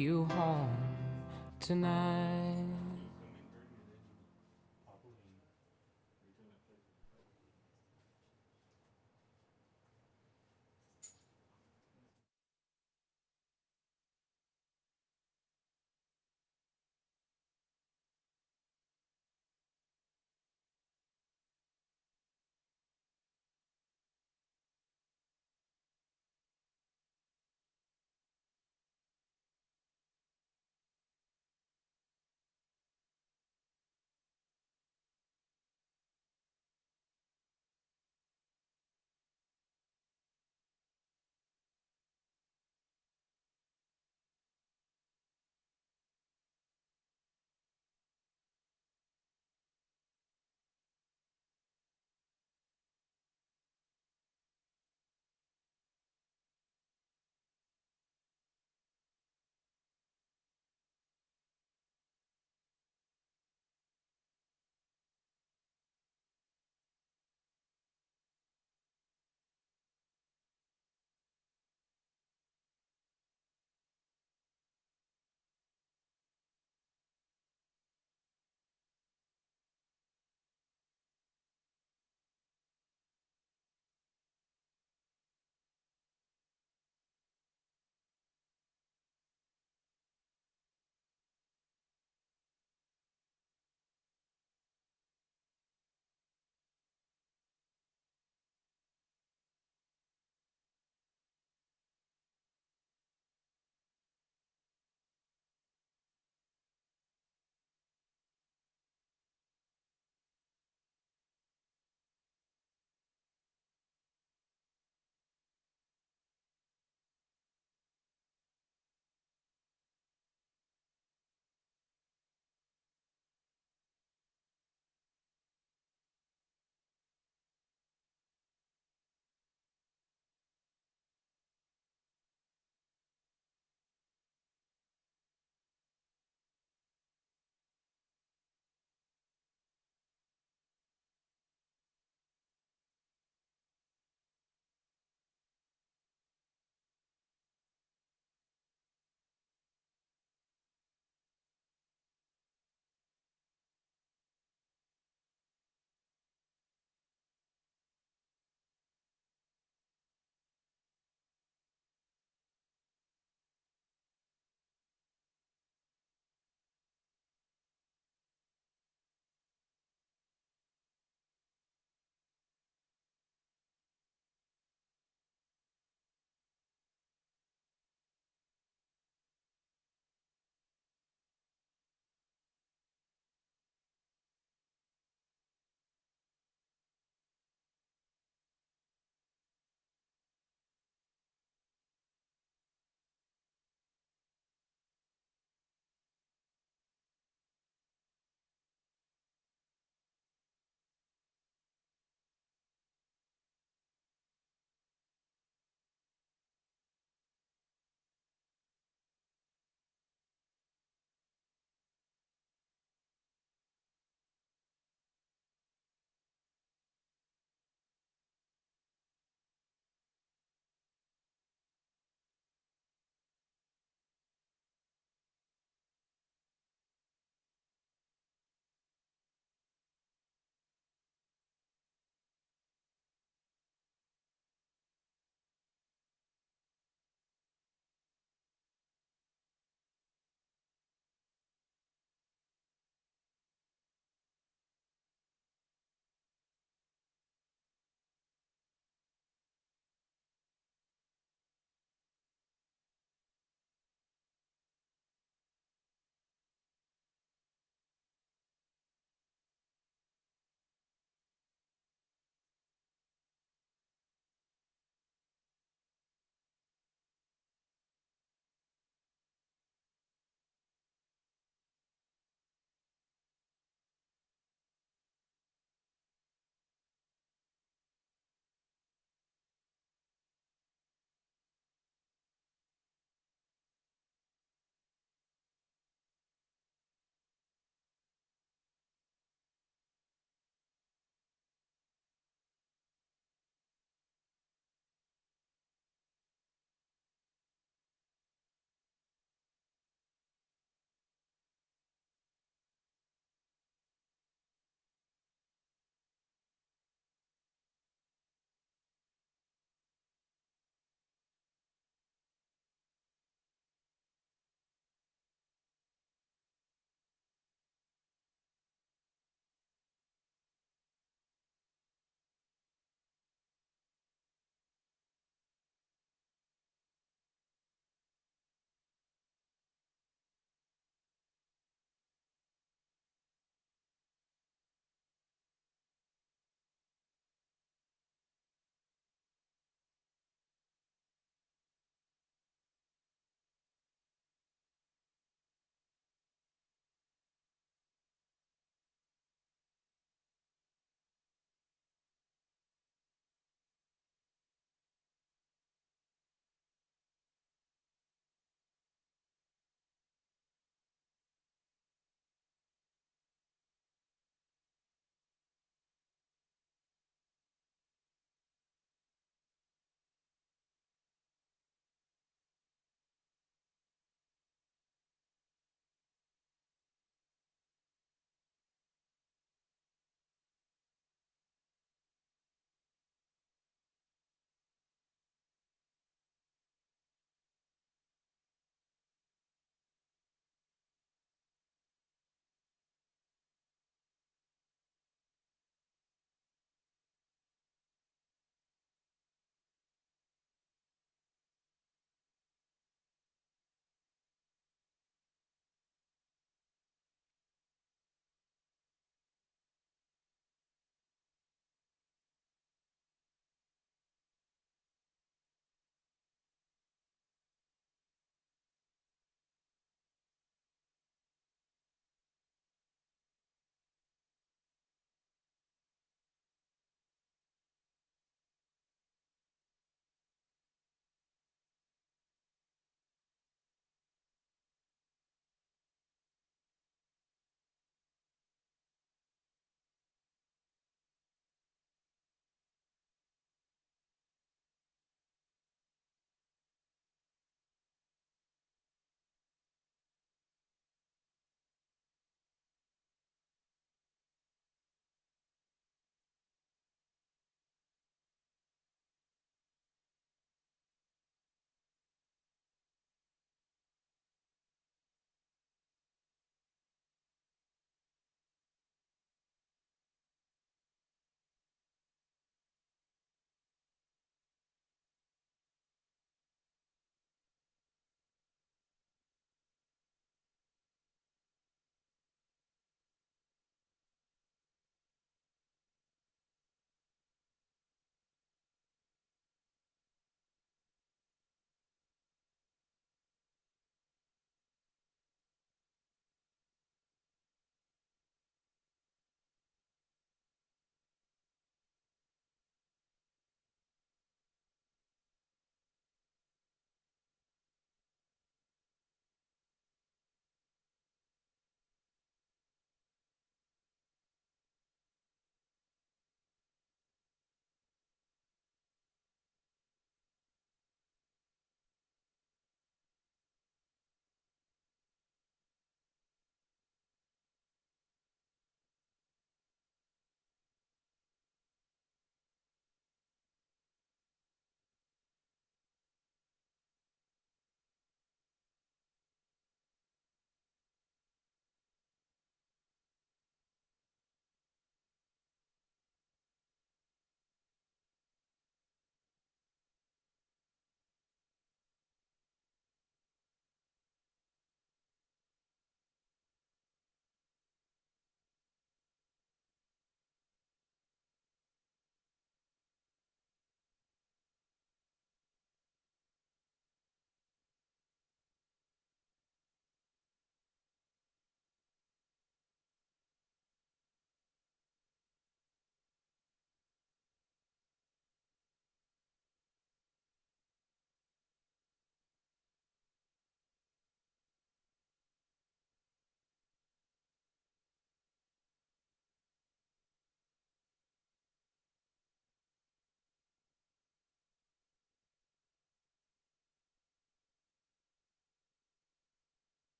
you home tonight.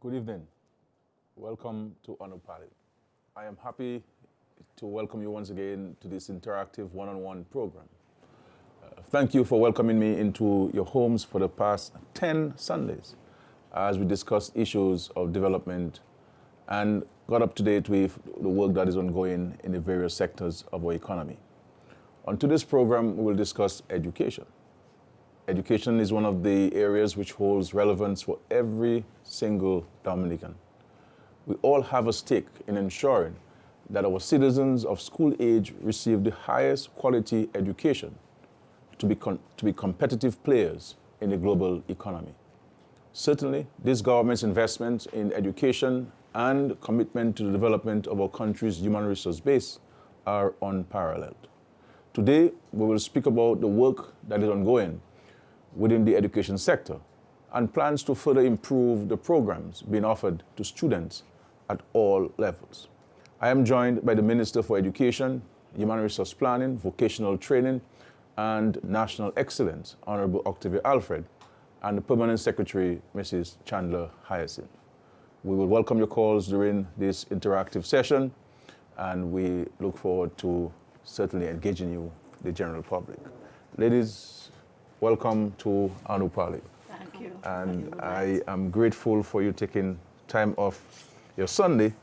Good evening. Welcome to Untitled. I am happy to welcome you once again to this interactive one-on-one program. Thank you for welcoming me into your homes for the past 10 Sundays as we discuss issues of development and got up to date with the work that is ongoing in the various sectors of our economy. On today's program, we will discuss education. Education is one of the areas which holds relevance for every single Dominican. We all have a stake in ensuring that our citizens of school age receive the highest quality education to be competitive players in the global economy. Certainly, this government's investment in education and commitment to the development of our country's human resource base are unparalleled. Today, we will speak about the work that is ongoing within the education sector and plans to further improve the programs being offered to students at all levels. I am joined by the Minister for Education, Human Resource Planning, Vocational Training, and National Excellence, Honorable Octavia Alfred, and the Permanent Secretary, Mrs. Chandler Hyacinth. We will welcome your calls during this interactive session, and we look forward to certainly engaging you, the general public. Ladies, welcome to Untitled. Thank you. And I am grateful for you taking time off your Sunday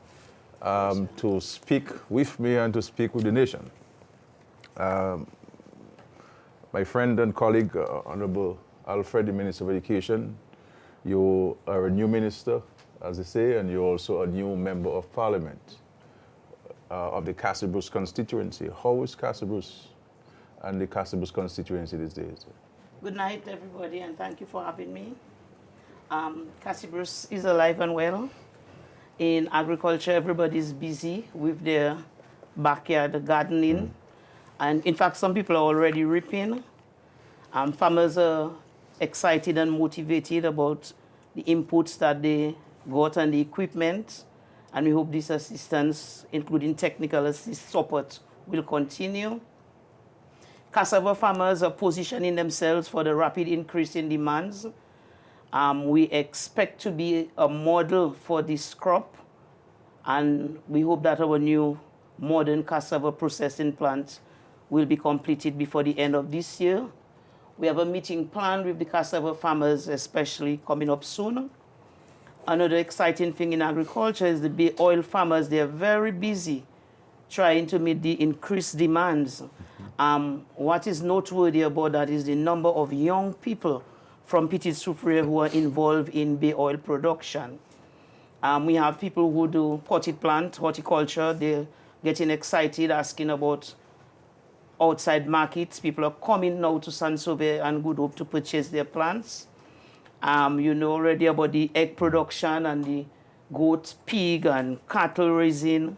to speak with me and to speak with the nation. My friend and colleague, Honorable Alfred, the Minister of Education, you are a new minister, as they say, and you're also a new member of Parliament of the Castle Bruce constituency. How is Castle Bruce and the Castle Bruce constituency these days? Good night, everybody, and thank you for having me. Castle Bruce is alive and well. In agriculture, everybody's busy with their backyard gardening. And in fact, some people are already reaping. Farmers are excited and motivated about the inputs that they got and the equipment. And we hope this assistance, including technical support, will continue. Cassava farmers are positioning themselves for the rapid increase in demands. We expect to be a model for this crop, and we hope that our new modern cassava processing plant will be completed before the end of this year. We have a meeting planned with the cassava farmers, especially coming up soon. Another exciting thing in agriculture is the bay oil farmers. They're very busy trying to meet the increased demands. What is noteworthy about that is the number of young people from Petit Soufriere who are involved in bay oil production. We have people who do potted plant, horticulture. They're getting excited, asking about outside markets. People are coming now to Saint-Sauveur and Good Hope to purchase their plants. You know already about the egg production and the goat, pig, and cattle raising.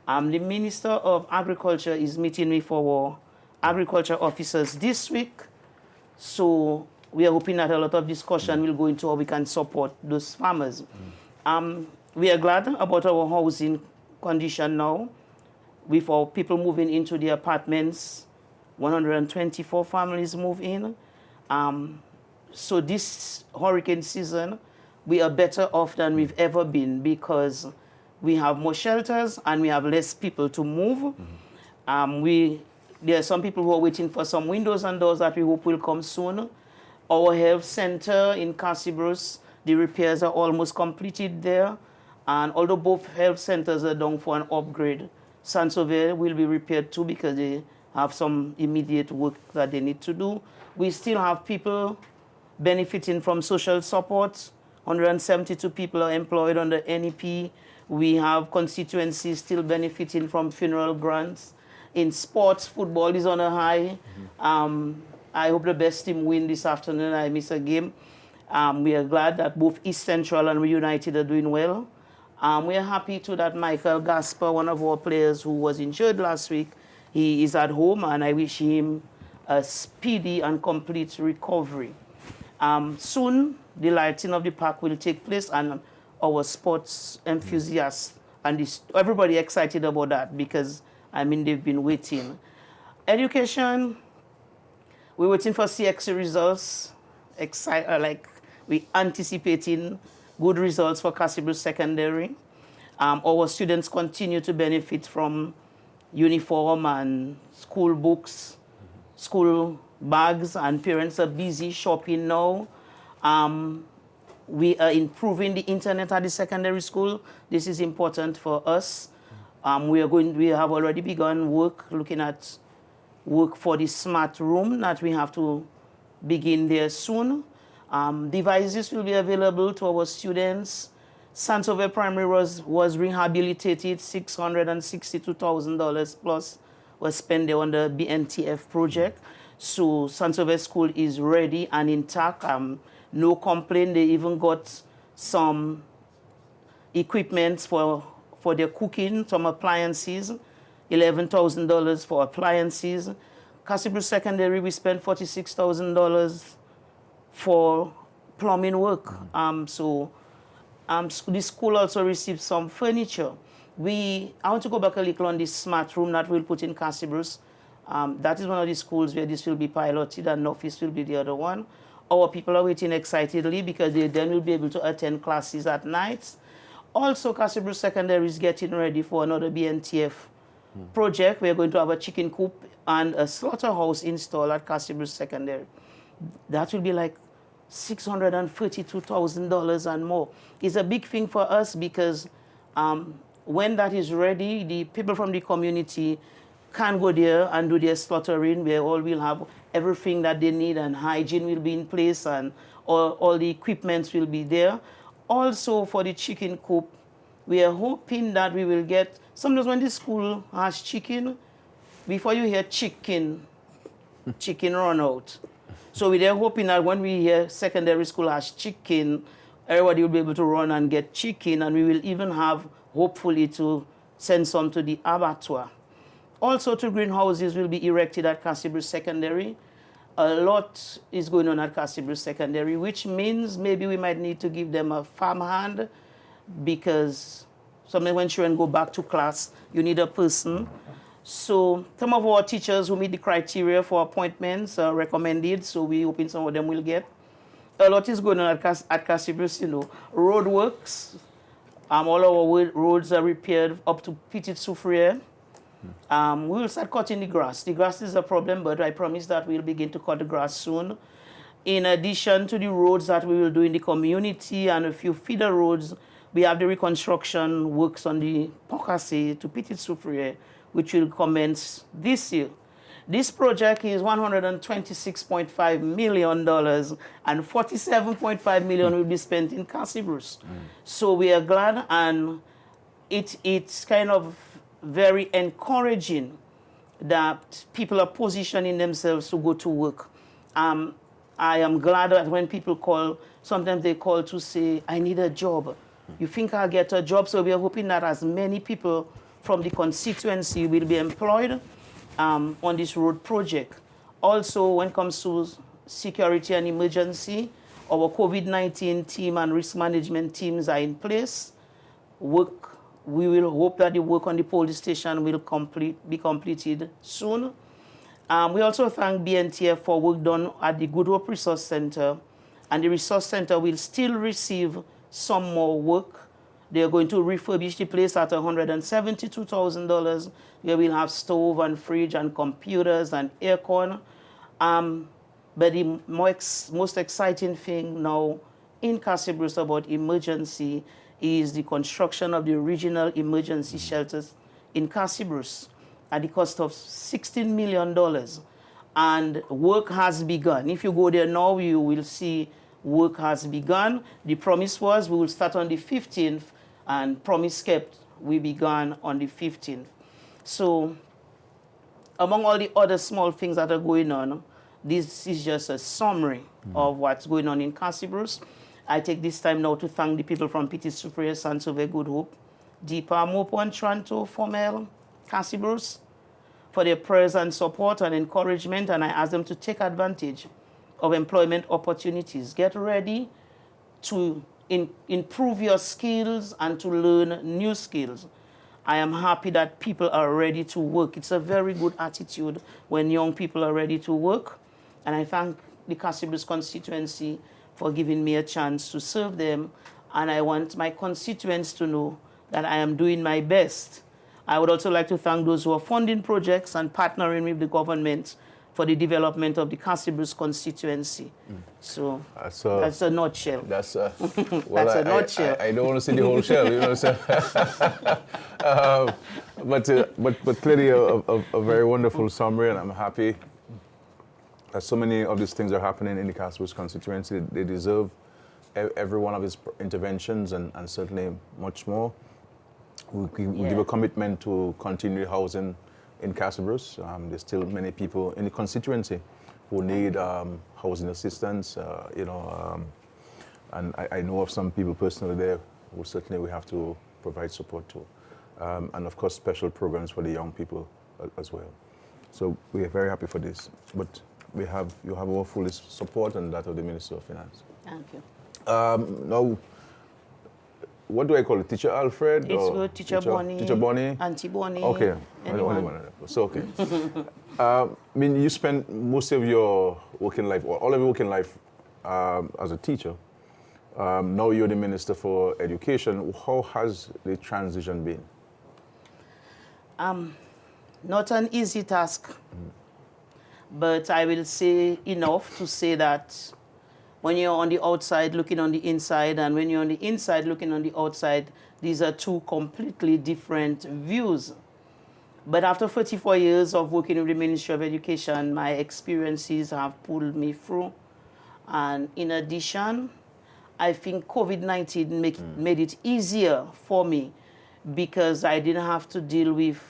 The Minister of Agriculture is meeting with our agriculture officers this week. So we are hoping that a lot of discussion will go into how we can support those farmers. We are glad about our housing condition now, with our people moving into the apartments. 124 families move in. So this hurricane season, we are better off than we've ever been because we have more shelters and we have less people to move. There are some people who are waiting for some windows and doors that we hope will come soon. Our health center in Castle Bruce, the repairs are almost completed there. And although both health centers are down for an upgrade, Saint-Sauveur will be repaired too because they have some immediate work that they need to do. We still have people benefiting from social support. 172 people are employed under NEP. We have constituencies still benefiting from funeral grants. In sports, football is on a high. I hope the best team win this afternoon. I miss a game. We are glad that both East Central and United are doing well. We are happy too that Michael Gasper, one of our players who was injured last week, he is at home, and I wish him a speedy and complete recovery. Soon, the lighting of the park will take place, and our sports enthusiasts and everybody excited about that because, I mean, they've been waiting. Education, we're waiting for CXC results. We're anticipating good results for Cassibrus Secondary. Our students continue to benefit from uniform and school books, school bags, and parents are busy shopping now. We are improving the internet at the secondary school. This is important for us. We have already begun work, looking at work for the smart room that we have to begin there soon. Devices will be available to our students. Santoville Primary was rehabilitated, $662,000 plus was spent there on the BNTF project. So Santoville School is ready and intact. No complaint. They even got some equipment for their cooking, some appliances, $11,000 for appliances. Cassibrus Secondary, we spent $46,000 for plumbing work. The school also received some furniture. I want to go back a little on this smart room that we'll put in Cassibrus. That is one of the schools where this will be piloted, and Northeast will be the other one. Our people are waiting excitedly because they then will be able to attend classes at night. Also, Cassibrus Secondary is getting ready for another BNTF project. We're going to have a chicken coop and a slaughterhouse installed at Cassibrus Secondary. That will be like $632,000 and more. It's a big thing for us because when that is ready, the people from the community can go there and do their slaughtering, where all will have everything that they need, and hygiene will be in place, and all the equipments will be there. Also, for the chicken coop, we are hoping that we will get, sometimes when the school has chicken, before you hear chicken run out. So we are hoping that when we hear secondary school has chicken, everybody will be able to run and get chicken, and we will even have, hopefully, to send some to the abattoir. Also, 2 greenhouses will be erected at Cassibrus Secondary. A lot is going on at Cassibrus Secondary, which means maybe we might need to give them a farmhand, because sometimes when children go back to class, you need a person. So some of our teachers who meet the criteria for appointments are recommended, so we hoping some of them will get. A lot is going on at Cassibrus, road works. All our roads are repaired up to Petite Soufriere. We will start cutting the grass. The grass is a problem, but I promise that we'll begin to cut the grass soon. In addition to the roads that we will do in the community and a few feeder roads, we have the reconstruction works on the Pocassi to Petite Soufriere, which will commence this year. This project is $126.5 million, and $47.5 million will be spent in Cassibrus. So we are glad, and it's kind of very encouraging that people are positioning themselves to go to work. I am glad that when people call, sometimes they call to say, I need a job. You think I'll get a job? So we are hoping that as many people from the constituency will be employed on this road project. Also, when it comes to security and emergency, our COVID-19 team and risk management teams are in place. We will hope that the work on the police station will be completed soon. We also thank BNTF for work done at the Good Hope Resource Center, and the Resource Center will still receive some more work. They are going to refurbish the place at $172,000, where we'll have stove and fridge and computers and aircon. But the most exciting thing now in Cassibrus about emergency is the construction of the regional emergency shelters in Cassibrus at the cost of $16 million. And work has begun. If you go there now, you will see work has begun. The promise was we will start on the 15th, and promise kept, we began on the 15th. So among all the other small things that are going on, this is just a summary of what's going on in Cassibrus. I take this time now to thank the people from Petite Soufriere, Santoville, Good Hope, Deepa, Mopo, and Tranto, Formel, Cassibrus, for their prayers and support and encouragement, and I ask them to take advantage of employment opportunities. Get ready to improve your skills and to learn new skills. I am happy that people are ready to work. It's a very good attitude when young people are ready to work, and I thank the Cassibrus constituency for giving me a chance to serve them and I want my constituents to know that I am doing my best. I would also like to thank those who are funding projects and partnering with the government for the development of the Castibus constituency. So that's a nutshell. That's Well, that's a nutshell. I don't want to see the whole shell, you know. So but clearly a very wonderful summary, and I'm happy that so many of these things are happening in the Castibus constituency. They deserve every one of his interventions, and certainly much more. We give a commitment to continue housing in Castibus. There's still many people in the constituency who need housing assistance, you know, and I know of some people personally there who certainly we have to provide support to. And of course, special programs for the young people as well. So we are very happy for this. But you have our full support and that of the Minister of Finance. Thank you. Now, what do I call it? Teacher Alfred? It's good. Teacher Bonnie. Teacher Bonnie? Auntie Bonnie. Okay. Anyone. So, okay. I mean, you spent most of your working life, or all of your working life as a teacher. Now you're the Minister for Education. How has the transition been? Not an easy task, but I will say enough to say that when you're on the outside looking on the inside, and when you're on the inside looking on the outside, these are two completely different views. But after 34 years of working with the Ministry of Education, my experiences have pulled me through. And in addition, I think COVID-19 made it easier for me because I didn't have to deal with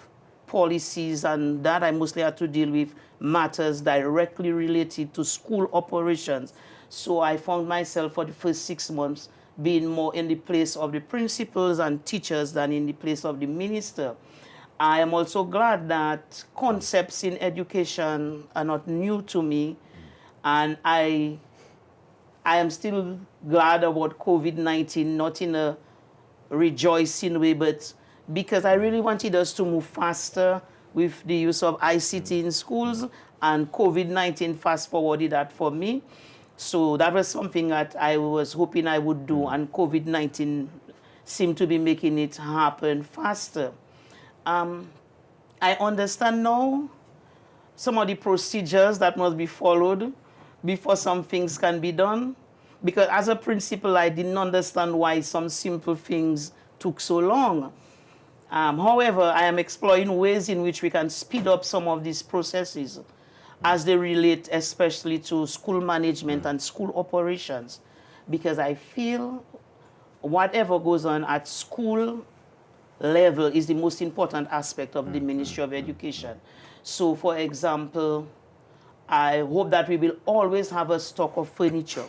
policies and that. I mostly had to deal with matters directly related to school operations. So I found myself for the first 6 months being more in the place of the principals and teachers than in the place of the minister. I am also glad that concepts in education are not new to me, and I am still glad about COVID-19, not in a rejoicing way, but because I really wanted us to move faster with the use of ICT in schools, and COVID-19 fast-forwarded that for me. So that was something that I was hoping I would do, and COVID-19 seemed to be making it happen faster. I understand now some of the procedures that must be followed before some things can be done, because as a principal, I didn't understand why some simple things took so long. However, I am exploring ways in which we can speed up some of these processes as they relate especially to school management and school operations, because I feel whatever goes on at school level is the most important aspect of the Ministry of Education. So, for example, I hope that we will always have a stock of furniture.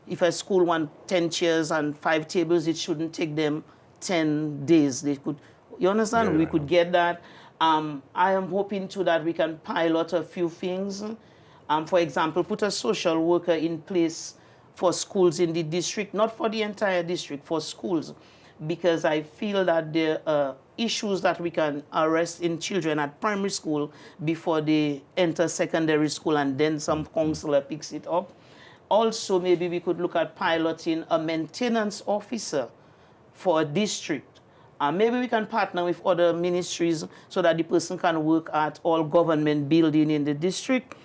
If a school wants 10 chairs and 5 tables, it shouldn't take them 10 days. They could, you understand? Yeah, we could get that. I am hoping too that we can pilot a few things. For example, put a social worker in place for schools in the district, not for the entire district, for schools, because I feel that there are issues that we can arrest in children at primary school before they enter secondary school, and then some counselor picks it up. Also, maybe we could look at piloting a maintenance officer for a district. Maybe we can partner with other ministries so that the person can work at all government building in the district,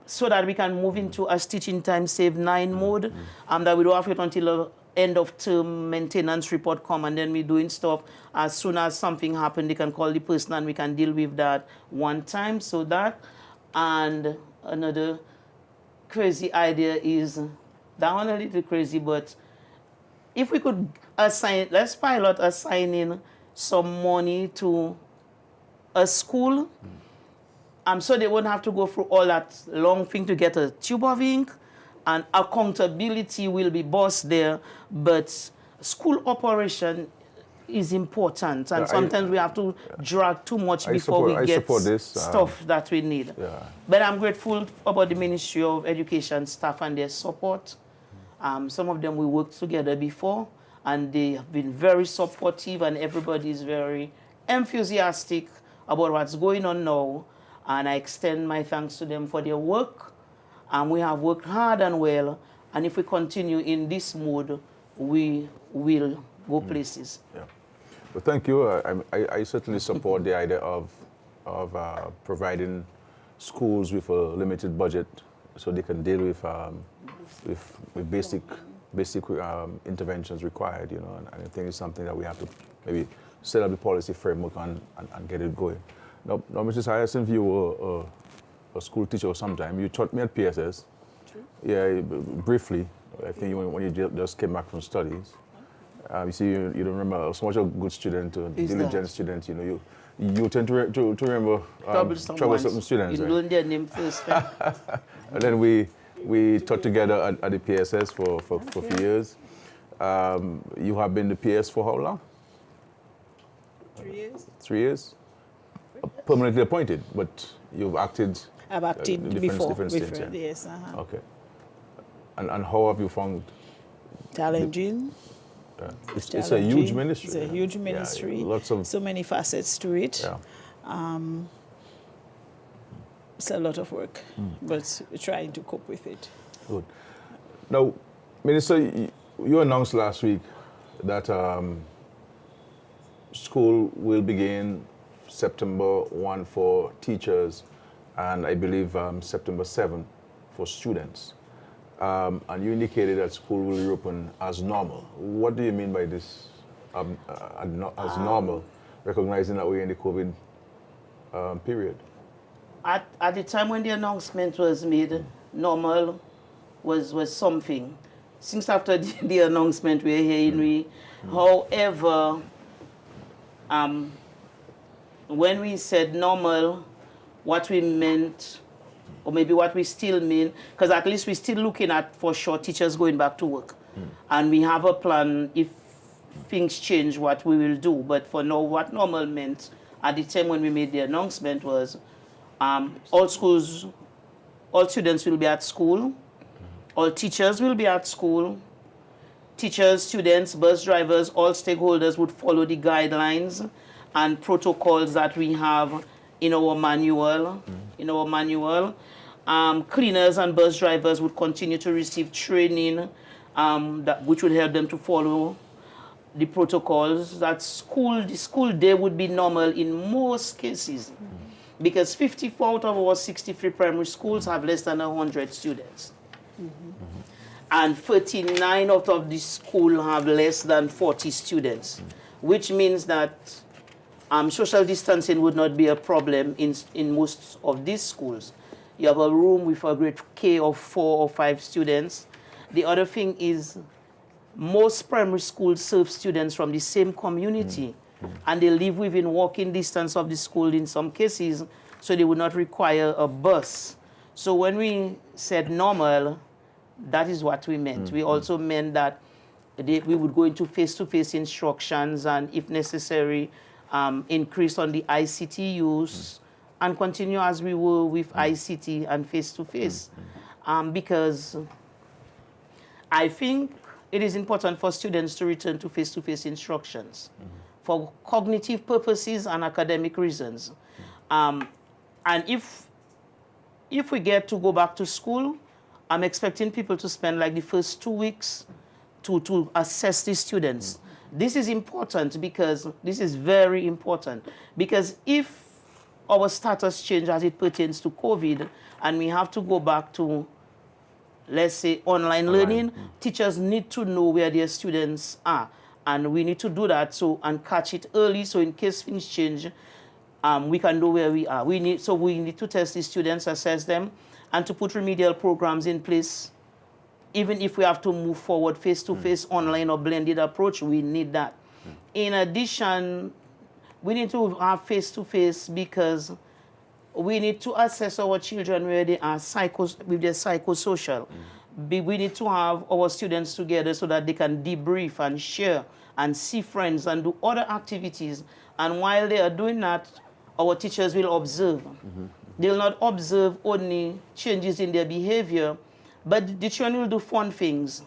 so that we can move into a teaching time save 9 mode, that we don't have to wait until the end of term maintenance report come and then we're doing stuff. As soon as something happens, they can call the person and we can deal with that one time. So that, and another crazy idea is, that one a little crazy, but if we could assign, let's pilot assigning some money to a school, so they won't have to go through all that long thing to get a tube of ink, and accountability will be bossed there, but school operation is important, and sometimes we have to drag too much before we get stuff that we need. But I'm grateful about the Ministry of Education staff and their support. Some of them we worked together before, and they have been very supportive, and everybody is very enthusiastic about what's going on now. And I extend my thanks to them for their work. We have worked hard and well, and if we continue in this mood, we will go places. Yeah. Well, thank you. I certainly support the idea of providing schools with a limited budget so they can deal with basic interventions required, you know, and I think it's something that we have to maybe set up the policy framework and get it going. Now, Mrs. Hyacinth, you were a school teacher sometime. You taught me at PSS. True. Yeah, briefly. I think when you just came back from studies. You see, you don't remember so much a good student, a diligent student. You know, you tend to remember troublesome students. You right? learn their name first. And then we taught together at the PSS for a few years. You have been the PS for how long? 3 years. 3 years? Permanently appointed, but you've acted. I've acted different before, stints, yeah. yes. Okay. And how have you found? Challenging. It's a huge ministry. It's a huge ministry. Yeah, lots of so many facets to it. Yeah. It's a lot of work, but we're trying to cope with it. Good. Now, Minister, you announced last week that school will begin September 1 for teachers and I believe September 7 for students. And you indicated that school will reopen as normal. What do you mean by this, as normal, recognizing that we're in the COVID period? At the time when the announcement was made, normal was something. Since after the announcement, we're hearing However, when we said normal, what we meant, or maybe what we still mean, because at least we're still looking at, for sure, teachers going back to work. And we have a plan if things change, what we will do. But for now, what normal meant at the time when we made the announcement was all students will be at school, all teachers will be at school, teachers, students, bus drivers, all stakeholders would follow the guidelines and protocols that we have in our manual. Cleaners and bus drivers would continue to receive training which would help them to follow the protocols. The school day would be normal in most cases because 54 out of our 63 primary schools have less than 100 students. And 39 out of the school have less than 40 students, which means that social distancing would not be a problem in most of these schools. You have a room with a grade K of 4 or 5 students. The other thing is most primary schools serve students from the same community, and they live within walking distance of the school in some cases, so they would not require a bus. So when we said normal, that is what we meant. We also meant that we would go into face-to-face instructions and, if necessary, increase on the ICT use and continue as we were with ICT and face-to-face. Because I think it is important for students to return to face-to-face instructions for cognitive purposes and academic reasons. And if we get to go back to school, I'm expecting people to spend like the first 2 weeks to assess the students. This is important because this is very important because if our status change as it pertains to COVID and we have to go back to, let's say, online learning, teachers need to know where their students are. And we need to do that and catch it early so in case things change, we can know where we are. We need to test the students, assess them, and to put remedial programs in place. Even if we have to move forward face-to-face, online or blended approach, we need that. In addition, we need to have face-to-face because we need to assess our children where they are with their psychosocial. We need to have our students together so that they can debrief and share and see friends and do other activities. And while they are doing that, our teachers will observe. They'll not observe only changes in their behavior, but the children will do fun things.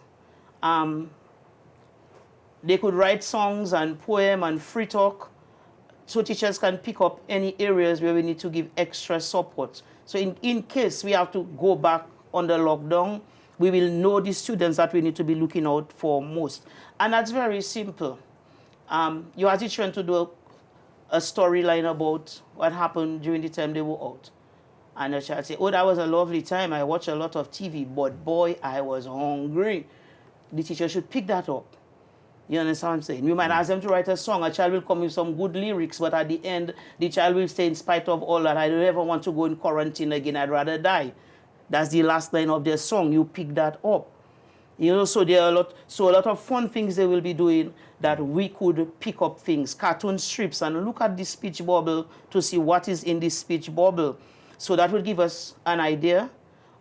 They could write songs and poem and free talk, so teachers can pick up any areas where we need to give extra support. So in case we have to go back under lockdown, we will know the students that we need to be looking out for most. And that's very simple. You ask the children to do a storyline about what happened during the time they were out. And the child say, oh, that was a lovely time. I watched a lot of TV, but boy, I was hungry. The teacher should pick that up. You understand what I'm saying? You might ask them to write a song. A child will come with some good lyrics, but at the end, the child will say, in spite of all that, I don't ever want to go in quarantine again. I'd rather die. That's the last line of their song. You pick that up. You know, so there are a lot of fun things they will be doing that we could pick up things, cartoon strips, and look at the speech bubble to see what is in this speech bubble. So that will give us an idea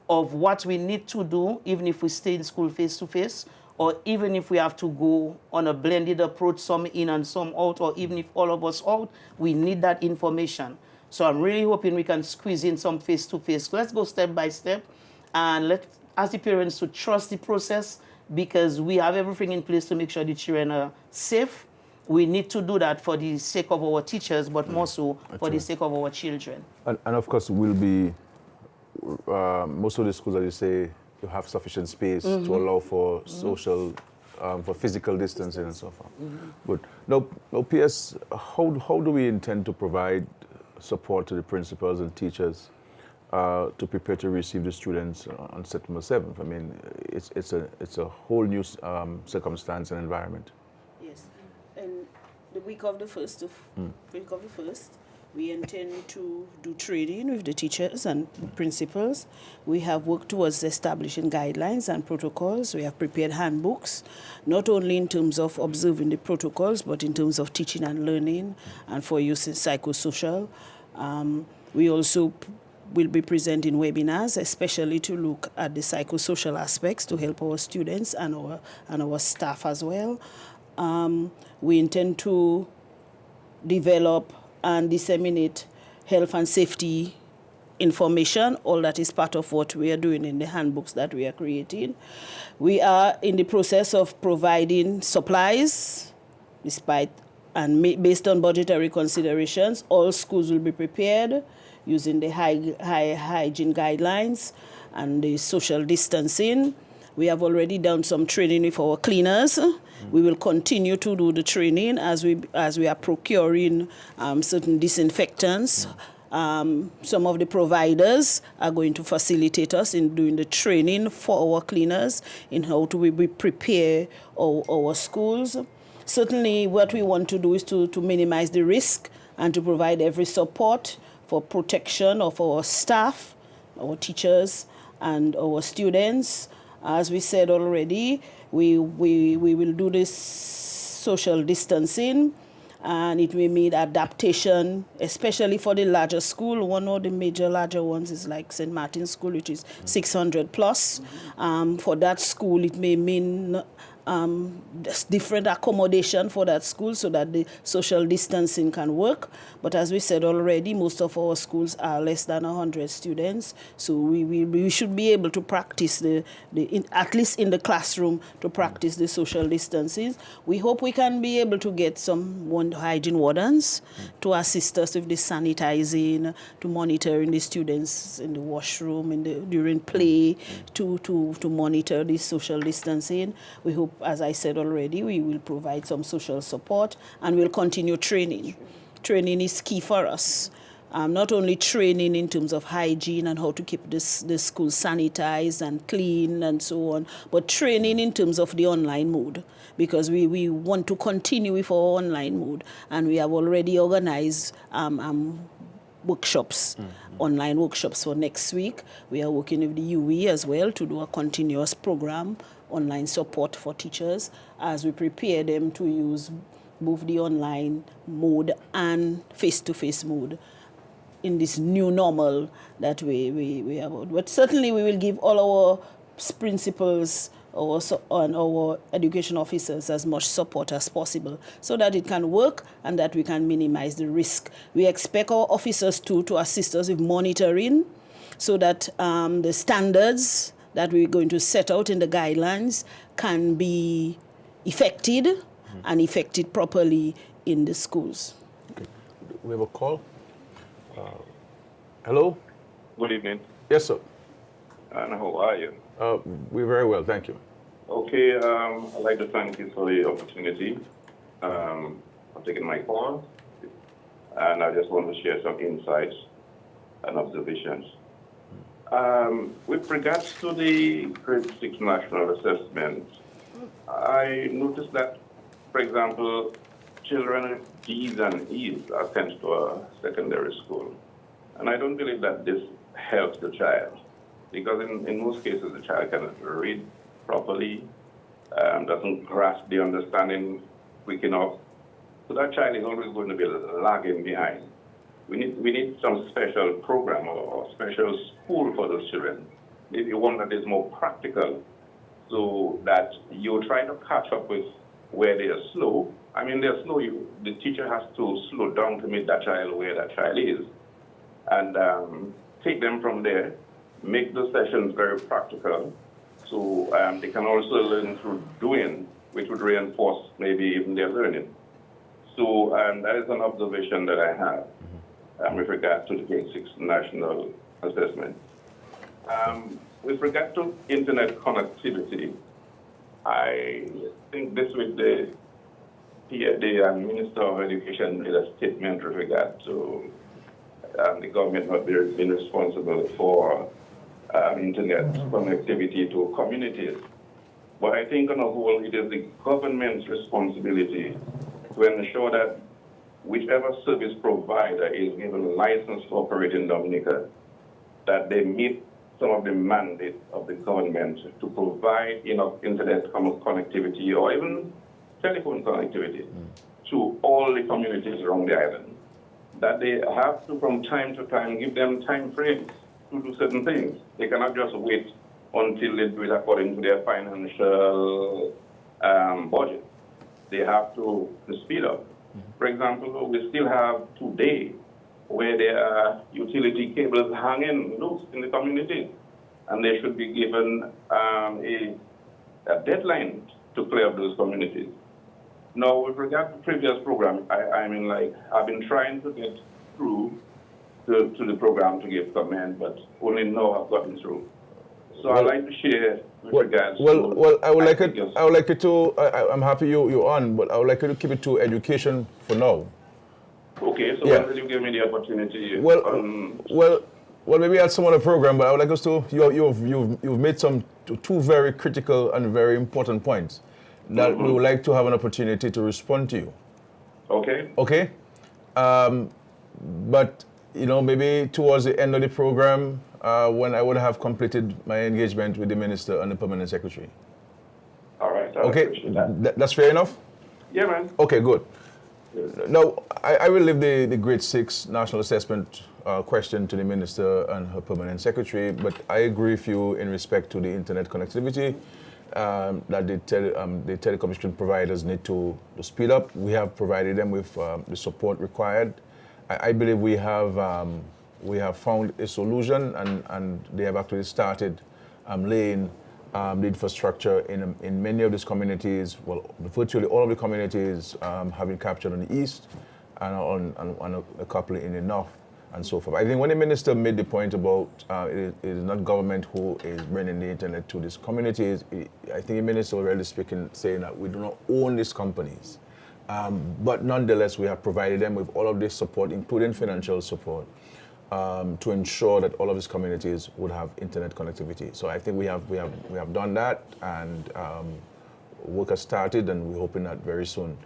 of what we need to do, even if we stay in school face-to-face, or even if we have to go on a blended approach, some in and some out, or even if all of us out, we need that information. So I'm really hoping we can squeeze in some face-to-face. Let's go step by step, and let's ask the parents to trust the process, because we have everything in place to make sure the children are safe. We need to do that for the sake of our teachers, but more so for the sake of our children. And of course, we'll be, most of the schools, as you say, you have sufficient space to allow for social, for physical distancing and so forth. Good. Now, PS, how do we intend to provide support to the principals and teachers to prepare to receive the students on September 7th? I mean, it's a whole new circumstance and environment. Yes, and the week of the first, we intend to do training with the teachers and principals. We have worked towards establishing guidelines and protocols. We have prepared handbooks, not only in terms of observing the protocols, but in terms of teaching and learning and for use in psychosocial. We also will be presenting webinars, especially to look at the psychosocial aspects to help our students and our staff as well. We intend to develop and disseminate health and safety information. All that is part of what we are doing in the handbooks that we are creating. We are in the process of providing supplies, based on budgetary considerations. All schools will be prepared using the high hygiene guidelines and the social distancing. We have already done some training with our cleaners. We will continue to do the training as we are procuring certain disinfectants. Some of the providers are going to facilitate us in doing the training for our cleaners in how we prepare our schools. Certainly what we want to do is to minimize the risk and to provide every support for protection of our staff, our teachers, and our students. As we said already, we will do this social distancing, and it will mean adaptation, especially for the larger school. One of the larger ones is like St. Martin's School, which is 600 plus. For that school, it may mean different accommodation for that school so that the social distancing can work. But as we said already, most of our schools are less than 100 students. So we should be able to practice at least in the classroom, to practice the social distancing. We hope we can be able to get some hygiene wardens to assist us with the sanitizing, to monitoring the students in the washroom, during play, to monitor the social distancing. We hope, as I said already, we will provide some social support, and we'll continue training. Training is key for us. Not only training in terms of hygiene and how to keep the school sanitized and clean and so on, but training in terms of the online mode, because we want to continue with our online mode, and we have already organized workshops, online workshops for next week. We are working with the UE as well to do a continuous program, online support for teachers, as we prepare them to use both the online mode and face-to-face mode in this new normal that we have. But certainly we will give all our principals and our education officers as much support as possible so that it can work and that we can minimize the risk. We expect our officers to assist us with monitoring so that the standards that we're going to set out in the guidelines can be effected and effected properly in the schools. Okay. We have a call. Hello? Good evening. Yes, sir. And how are you? We're very well, thank you. Okay, I'd like to thank you for the opportunity for taking my call. And I just want to share some insights and observations. With regards to the grade 6 national assessment, I noticed that, for example, children D's and E's are sent to a secondary school. And I don't believe that this helps the child, because in most cases the child cannot read properly, doesn't grasp the understanding quick enough. So that child is always going to be lagging behind. We need some special program or special school for those children, maybe one that is more practical, so that you try to catch up with where they are slow. I mean, they're slow. The teacher has to slow down to meet that child where that child is, and take them from there, make the sessions very practical, so they can also learn through doing, which would reinforce maybe even their learning. So that is an observation that I have with regard to the grade 6 national assessment. With regard to internet connectivity, I think this week the Minister of Education made a statement with regard to the government not being responsible for internet connectivity to communities. But I think on a whole, it is the government's responsibility to ensure that whichever service provider is given a license to operate in Dominica, that they meet some of the mandate of the government to provide enough internet connectivity or even telephone connectivity to all the communities around the island. That they have to, from time to time, give them time frames to do certain things. They cannot just wait until they do it according to their financial budget. They have to speed up. For example, we still have today where there are utility cables hanging loose in the community, and they should be given a deadline to clear up those communities. Now, with regard to previous program, I've been trying to get through to the program to give comment, but only now I've gotten through. So I'd like to share with regards to... I would like you to, I'm happy you're on, but I would like you to keep it to education for now. Okay, so Yeah. when will you give me the opportunity? Well, maybe at some other program, but I would like us to, you've made two very critical and very important points that we would like to have an opportunity to respond to you. Okay. Okay? But, maybe towards the end of the program, when I would have completed my engagement with the Minister and the Permanent Secretary. All right. Okay, that's fair enough? Yeah, man. Okay, good. Now, I will leave the grade 6 national assessment question to the Minister and her Permanent Secretary, but I agree with you in respect to the internet connectivity that the telecommunication providers need to speed up. We have provided them with the support required. I believe we have found a solution, and they have actually started laying the infrastructure in many of these communities. Well, virtually all of the communities have been captured on the east and on a couple in the north and so forth. I think when the minister made the point about it is not government who is bringing the internet to these communities, I think the minister was really saying that we do not own these companies. But nonetheless, we have provided them with all of this support, including financial support, to ensure that all of these communities would have internet connectivity. So I think we have done that, and work has started, and we're hoping that very soon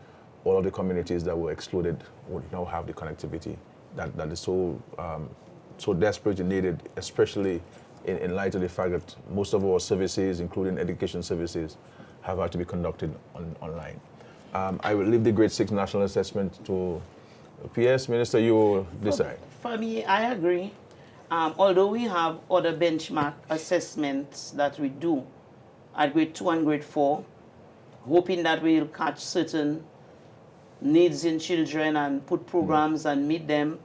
all of the communities that were excluded would now have the connectivity that is so desperately needed, especially in light of the fact that most of our services, including education services, have had to be conducted online. I will leave the grade 6 national assessment to PS. Minister, you will decide. For me, I agree. Although we have other benchmark assessments that we do at grade 2 and grade 4, hoping that we'll catch certain needs in children and put programs and meet them.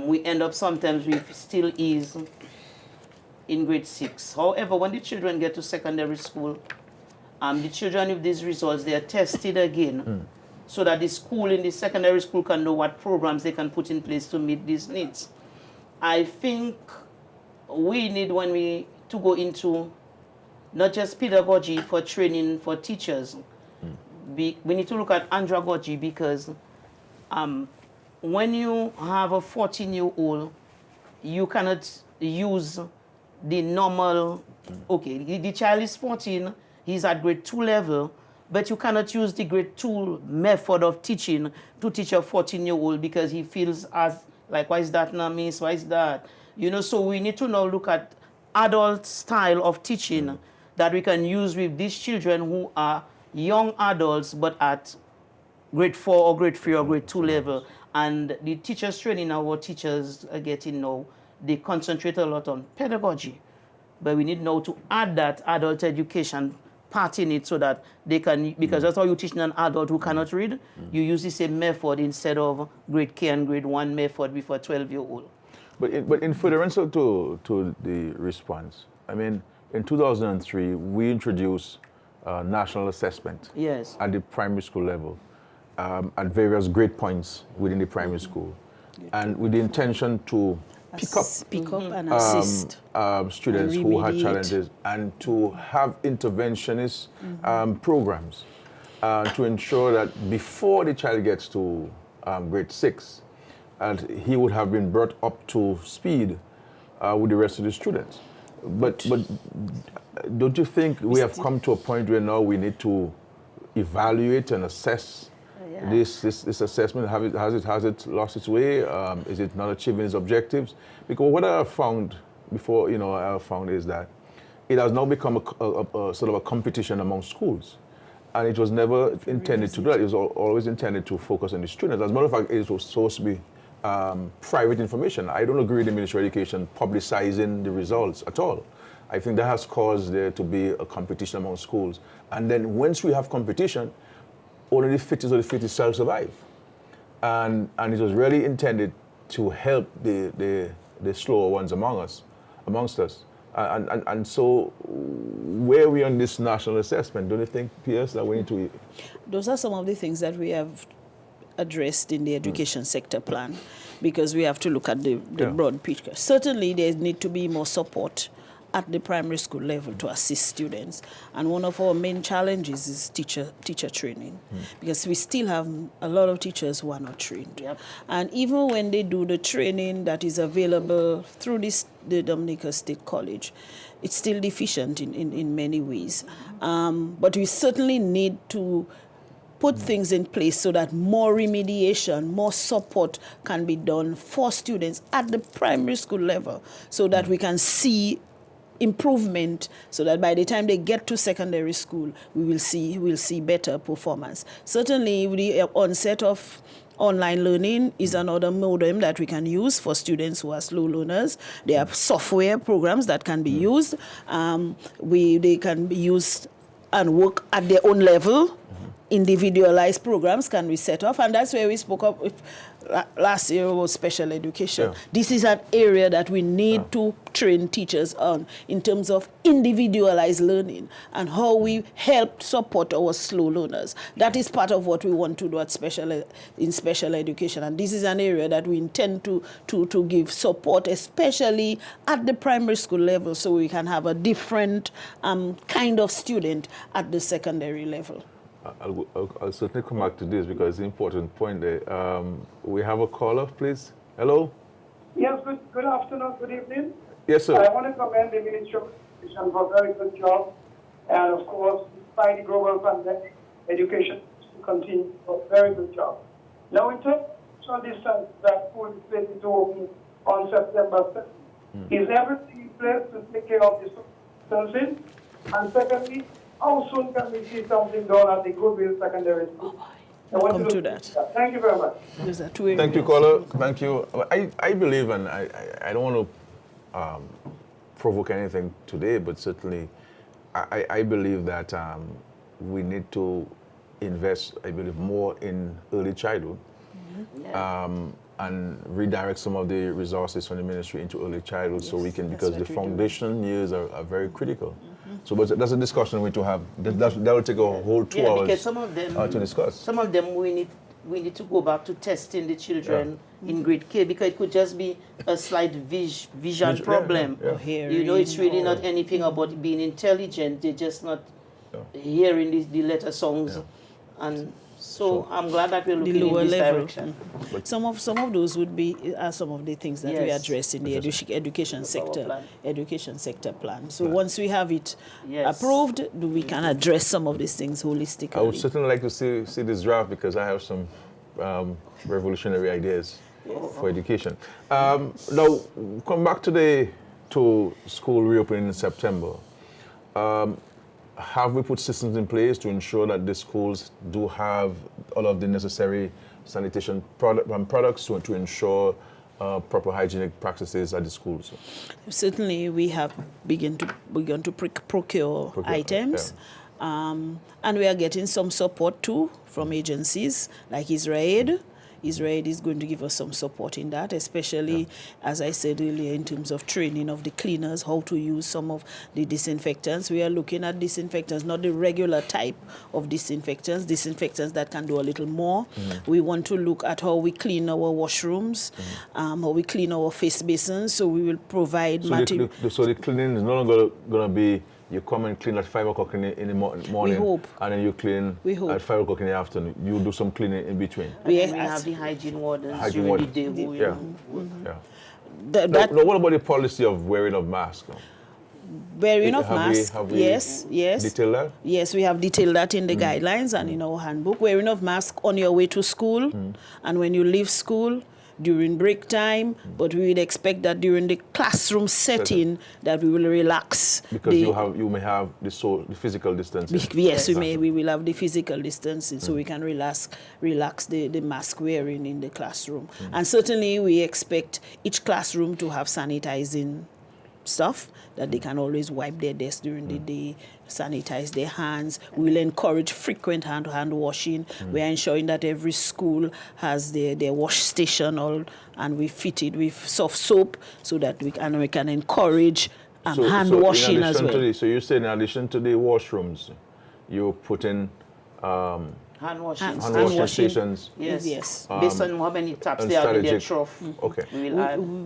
We end up sometimes with still is in grade 6. However, when the children get to secondary school, the children with these results, they are tested again so that the school in the secondary school can know what programs they can put in place to meet these needs. I think we need, to go into not just pedagogy for training for teachers. We need to look at andragogy because when you have a 14-year-old, you cannot use the normal, okay, the child is 14, he's at grade 2 level, but you cannot use the grade 2 method of teaching to teach a 14-year-old because he feels as like, why is that not miss? Why is that? You know, so we need to now look at adult style of teaching that we can use with these children who are young adults but at grade 4 or grade 3 or grade 2 level. And the teachers training our teachers are getting now, they concentrate a lot on pedagogy. But we need now to add that adult education part in it so that they can, because that's how you teach an adult who cannot read, you use the same method instead of grade K and grade 1 method before 12-year-old. But in furtherance to the response, I mean, in 2003, we introduced national assessment Yes. at the primary school level at various grade points within the primary school, and with the intention to pick up and assist students and who had remediate. challenges and to have interventionist programs to ensure that before the child gets to grade 6, and he would have been brought up to speed with the rest of the students. But don't you think we have come to a point where now we need to evaluate and assess this assessment? Has it lost its way? Is it not achieving its objectives? Because what I have found before, I have found is that it has now become a sort of a competition among schools. And it was never intended to do that. It was always intended to focus on the students. As a matter of fact, it was supposed to be private information. I don't agree with the Ministry of Education publicizing the results at all. I think that has caused there to be a competition among schools. And then once we have competition, only the fittest of the fittest shall survive. And it was really intended to help the slower ones amongst us. And so where are we on this national assessment? Don't you think, P.S., that we need to... Those are some of the things that we have addressed in the education sector plan, because we have to look at the broad picture. Certainly, there need to be more support at the primary school level to assist students. And one of our main challenges is teacher training, because we still have a lot of teachers who are not trained. Yep. And even when they do the training that is available through the Dominica State College, it's still deficient in many ways. But we certainly need to put things in place so that more remediation, more support can be done for students at the primary school level, so that we can see improvement, so that by the time they get to secondary school, we'll see better performance. Certainly, the onset of online learning is another modem that we can use for students who are slow learners. There are software programs that can be used. They can be used and work at their own level. Individualized programs can be set up, and that's where we spoke up with last year about special education. Yeah. This is an area that we need to train teachers on in terms of individualized learning and how we help support our slow learners. That is part of what we want to do in special education, and this is an area that we intend to give support, especially at the primary school level, so we can have a different kind of student at the secondary level. I'll certainly come back to this because it's an important point there. We have a caller, please. Hello? Yes, good afternoon, good evening. Yes, sir. I want to commend the Ministry of Education for a very good job. And of course, despite the global pandemic, education to continue a very good job. Now, in terms of social distance that school is slated to open on September 7th, is everything in place to take care of the social distancing? And secondly, how soon can we see something done at the Goodwill Secondary School? Come to that. Thank you very much. Those are two Thank you, areas. caller. Thank you. I believe, and I don't want to provoke anything today, but certainly I believe that we need to invest, I believe, more in early childhood and redirect some of the resources from the ministry into early childhood, so we can, because the foundation years are very critical. So, but that's a discussion we need to have. That will take a whole 2 hours because some of them to discuss. Some of them we need to go back to testing the children in grade K, because it could just be a slight vision problem. yeah. You know, it's really not anything about being intelligent. They're just not hearing the letter songs. And so I'm glad that we're looking in this direction. Some of those would be some of the things that we Yes. address in the education Our sector plan. So Right. once we have it Yes. approved, we can address some of these things holistically. I would certainly like to see this draft because I have some revolutionary ideas for education. Now, come back today to school reopening in September. Have we put systems in place to ensure that the schools do have all of the necessary sanitation products to ensure proper hygienic practices at the schools? Certainly, we have begun to procure items. And we are getting some support too from agencies like Israel. Israel is going to give us some support in that, especially, as I said earlier, in terms of training of the cleaners, how to use some of the disinfectants. We are looking at disinfectants, not the regular type of disinfectants that can do a little more. We want to look at how we clean our washrooms, how we clean our face basins, so we will provide material. So the cleaning is no longer going to be you come and clean at 5 o'clock in the morning, hope. and then you clean at 5 o'clock in the afternoon. You do some cleaning in between. And then we have the hygiene wardens during the day. Now, what about the policy of wearing of masks? Wearing of masks, have we yes. detailed that? Yes, we have detailed that in the guidelines and in our handbook. Wearing of mask on your way to school and when you leave school, during break time, but we would expect that during the classroom setting that we will relax. Because you may have the physical distancing. Yes, we will have the physical distancing, so we can relax the mask wearing in the classroom. And certainly we expect each classroom to have sanitizing stuff that they can always wipe their desk during the day, sanitize their hands. We'll encourage frequent hand washing. We are ensuring that every school has their wash station and we fit it with soft soap so that we can encourage hand washing as well. So you say in addition to the washrooms, you put in hand washing stations. Yes. Based on how many taps they have in their trough. Okay.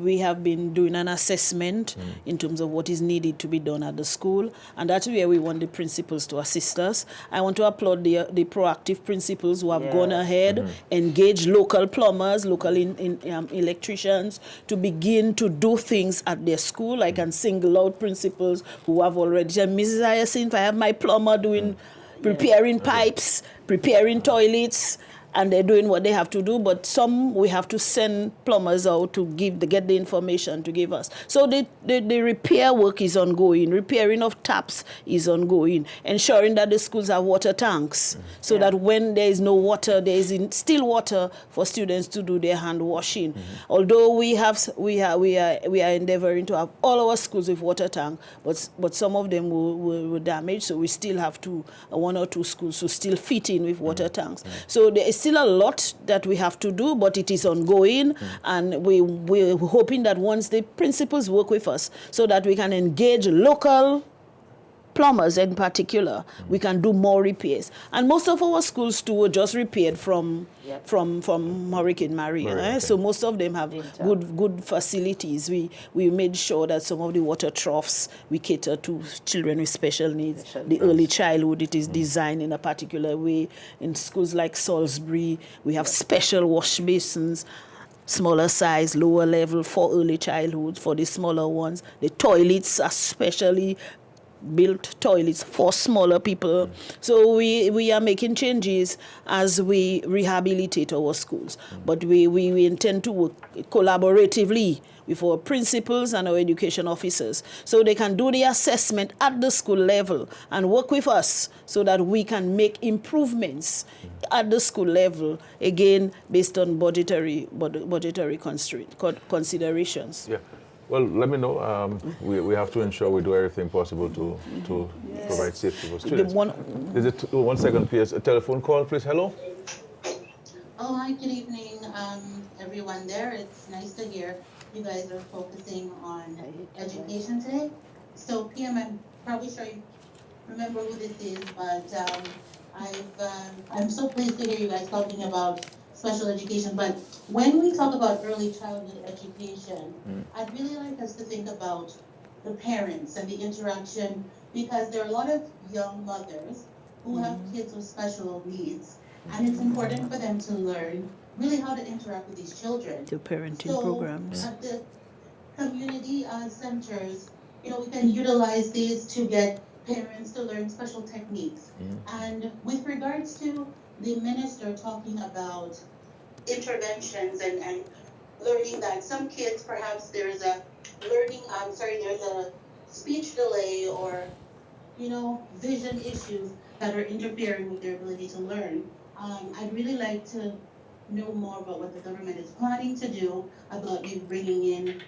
We have been doing an assessment in terms of what is needed to be done at the school, and that's where we want the principals to assist us. I want to applaud the proactive principals who have gone ahead, engaged local plumbers, local electricians to begin to do things at their school. I can single out principals who have already said, Mrs. Hyacinth, I have my plumber doing preparing pipes, preparing toilets, and they're doing what they have to do, but some we have to send plumbers out to get the information to give us. So the repair work is ongoing, repairing of taps is ongoing, ensuring that the schools have water tanks so that when there is no water, there is still water for students to do their hand washing. Although we are endeavoring to have all our schools with water tank, but some of them were damaged, so we still have one or two schools to still fit in with water tanks. So there is still a lot that we have to do, but it is ongoing, and we're hoping that once the principals work with us so that we can engage local plumbers in particular, we can do more repairs. And most of our schools too were just repaired from Hurricane Maria. So most of them have good facilities. We made sure that some of the water troughs we cater to children with special needs. The early childhood, it is designed in a particular way. In schools like Salisbury, we have special wash basins, smaller size, lower level for early childhood, for the smaller ones. The toilets are specially built toilets for smaller people. So we are making changes as we rehabilitate our schools. But we intend to work collaboratively with our principals and our education officers so they can do the assessment at the school level and work with us so that we can make improvements at the school level, again, based on budgetary considerations. Yeah. Well, let me know. We have to ensure we do everything possible to provide safety for students. Is it 1 second, please? A telephone call, please. Hello? Oh, hi, good evening, everyone there. It's nice to hear you guys are focusing on education today. So, PM, I'm probably sure you remember who this is, but I'm so pleased to hear you guys talking about special education. But when we talk about early childhood education, I'd really like us to think about the parents and the interaction, because there are a lot of young mothers who have kids with special needs, and it's important for them to learn really how to interact with these children. The parenting So programs. at the community centers, we can utilize these to get parents to learn special techniques. And with regards to the minister talking about interventions and learning that some kids, perhaps there's a there's a speech delay or, vision issues that are interfering with their ability to learn. I'd really like to know more about what the government is planning to do about maybe bringing in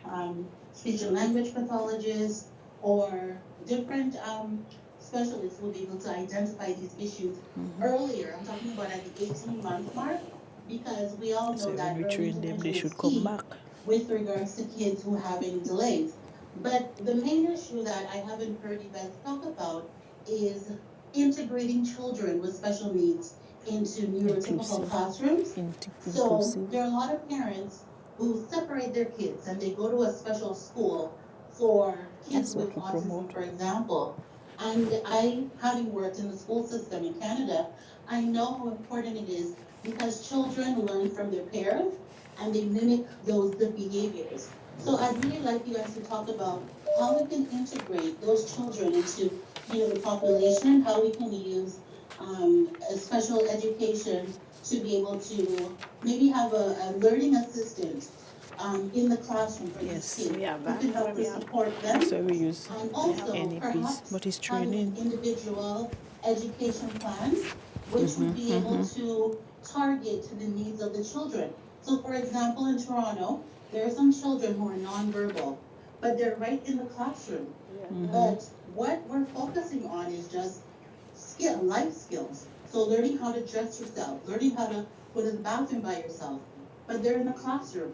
speech and language pathologists or different specialists who will be able to identify these issues earlier. I'm talking about at the 18-month mark, because we all know So that when we early train them, intervention they is should key come back. with regards to kids who have any delays. But the main issue that I haven't heard you guys talk about is integrating children with special needs into neurotypical classrooms. So there are a lot of parents who separate their kids and they go to a special school for kids with autism, for example. And I, having worked in the school system in Canada, I know how important it is, because children learn from their peers and they mimic those good behaviors. So I'd really like you guys to talk about how we can integrate those children into, the population, how we can use a special education to be able to maybe have a learning assistant in the classroom for these kids we have who that. can help to support them. So we use And also, NAPs, perhaps but it's having training. individual education plans, which would be able to target the needs of the children. So for example, in Toronto, there are some children who are nonverbal, but they're right in the classroom. But what we're focusing on is just life skills. So learning how to dress yourself, learning how to go to the bathroom by yourself. But they're in the classroom.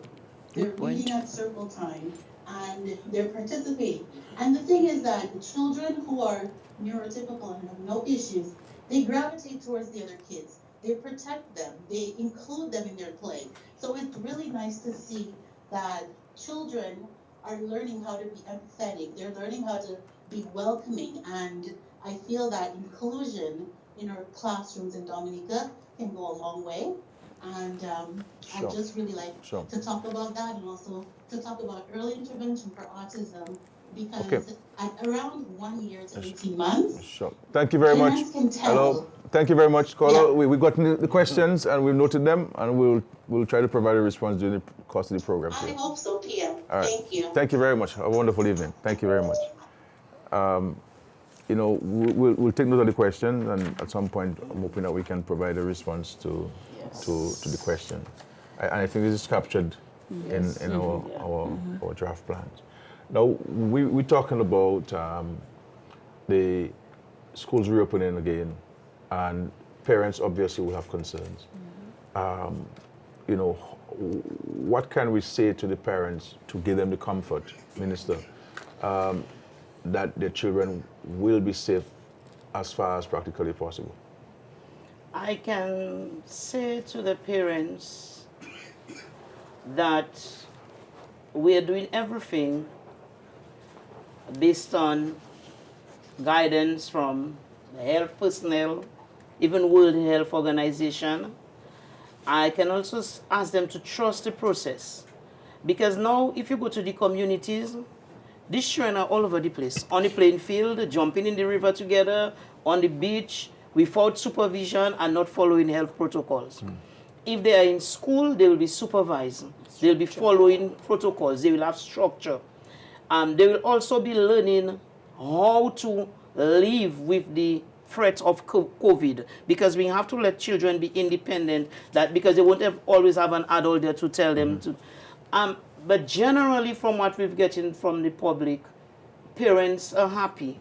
They're reading at circle time and they're participating. And the thing is that children who are neurotypical and have no issues, they gravitate towards the other kids. They protect them. They include them in their play. So it's really nice to see that children are learning how to be empathetic. They're learning how to be welcoming. And I feel that inclusion in our classrooms in Dominica can go a long way. And I Sure. just really like Sure. to talk about that, and also to talk about early intervention for autism, because Okay. at around 1 year to 18 months, Sure. Thank you very much. parents can tell. Hello. Thank you very much, caller. Yeah. We've gotten the questions and we've noted them, and we'll try to provide a response during the course of the program. I Today. hope so, PM. All right. Thank you. Thank you very much. A wonderful evening. Thank you very much. We'll take note of the question, and at some point, I'm hoping that we can provide a response to the question. And I think this is captured in our draft plans. Now, we're talking about the schools reopening again, and parents obviously will have concerns. What can we say to the parents to give them the comfort, Minister, that their children will be safe as far as practically possible? I can say to the parents that we are doing everything based on guidance from the health personnel, even World Health Organization. I can also ask them to trust the process, because now if you go to the communities, these children are all over the place, on the playing field, jumping in the river together, on the beach, without supervision and not following health protocols. If they are in school, they will be supervised. They'll be following protocols. They will have structure. They will also be learning how to live with the threat of COVID, because we have to let children be independent, because they won't always have an adult there to tell them to. But generally, from what we've gotten from the public, parents are happy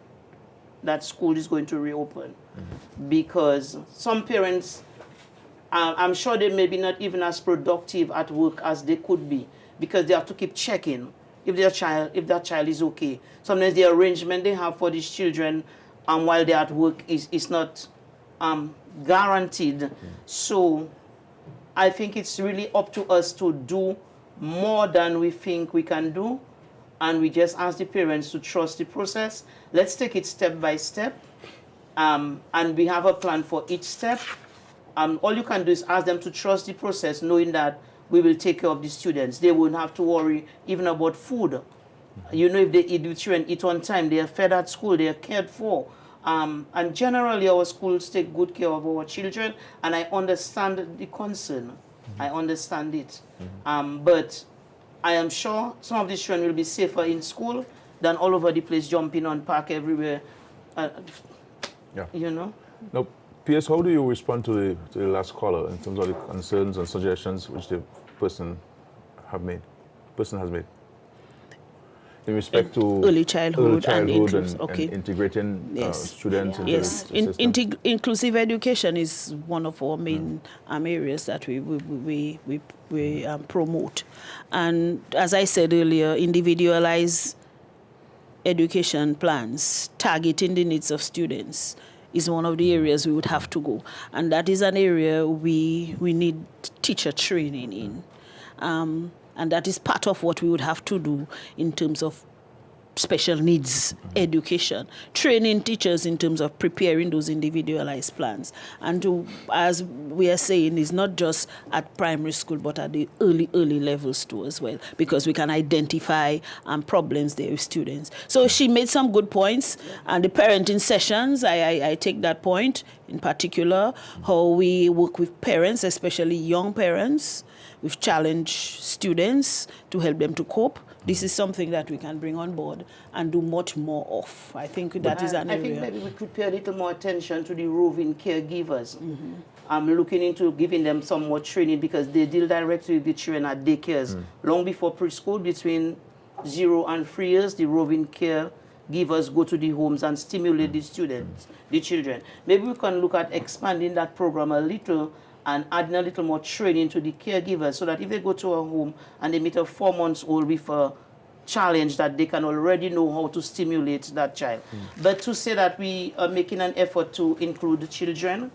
that school is going to reopen, because some parents, I'm sure they may be not even as productive at work as they could be, because they have to keep checking if that child is okay. Sometimes the arrangement they have for these children while they're at work is not guaranteed. So I think it's really up to us to do more than we think we can do. And we just ask the parents to trust the process. Let's take it step by step. And we have a plan for each step. All you can do is ask them to trust the process, knowing that we will take care of the students. They won't have to worry even about food. You know, if they eat, the children eat on time, they are fed at school, they are cared for. And generally, our schools take good care of our children, and I understand the concern. I understand it. But I am sure some of the children will be safer in school than all over the place, jumping on park everywhere. You know? Now, P.S., how do you respond to the last caller in terms of the concerns and suggestions which the person has made? In respect to early childhood and integrating students into the system. Inclusive education is one of our main areas that we promote. And as I said earlier, individualized education plans targeting the needs of students is one of the areas we would have to go. And that is an area we need teacher training in. And that is part of what we would have to do in terms of special needs education, training teachers in terms of preparing those individualized plans. And to, as we are saying, is not just at primary school, but at the early levels too as well, because we can identify problems there with students. So she made some good points, and the parenting sessions, I take that point in particular, how we work with parents, especially young parents, with challenged students to help them to cope. This is something that we can bring on board and do much more of. I think that is an area. I think maybe we could pay a little more attention to the roving caregivers. I'm looking into giving them some more training, because they deal directly with the children at daycares. Long before preschool, between 0 and 3 years, the roving caregivers go to the homes and stimulate the students, the children. Maybe we can look at expanding that program a little and adding a little more training to the caregivers, so that if they go to a home and they meet a 4-month-old with a challenge, that they can already know how to stimulate that child. But to say that we are making an effort to include the children,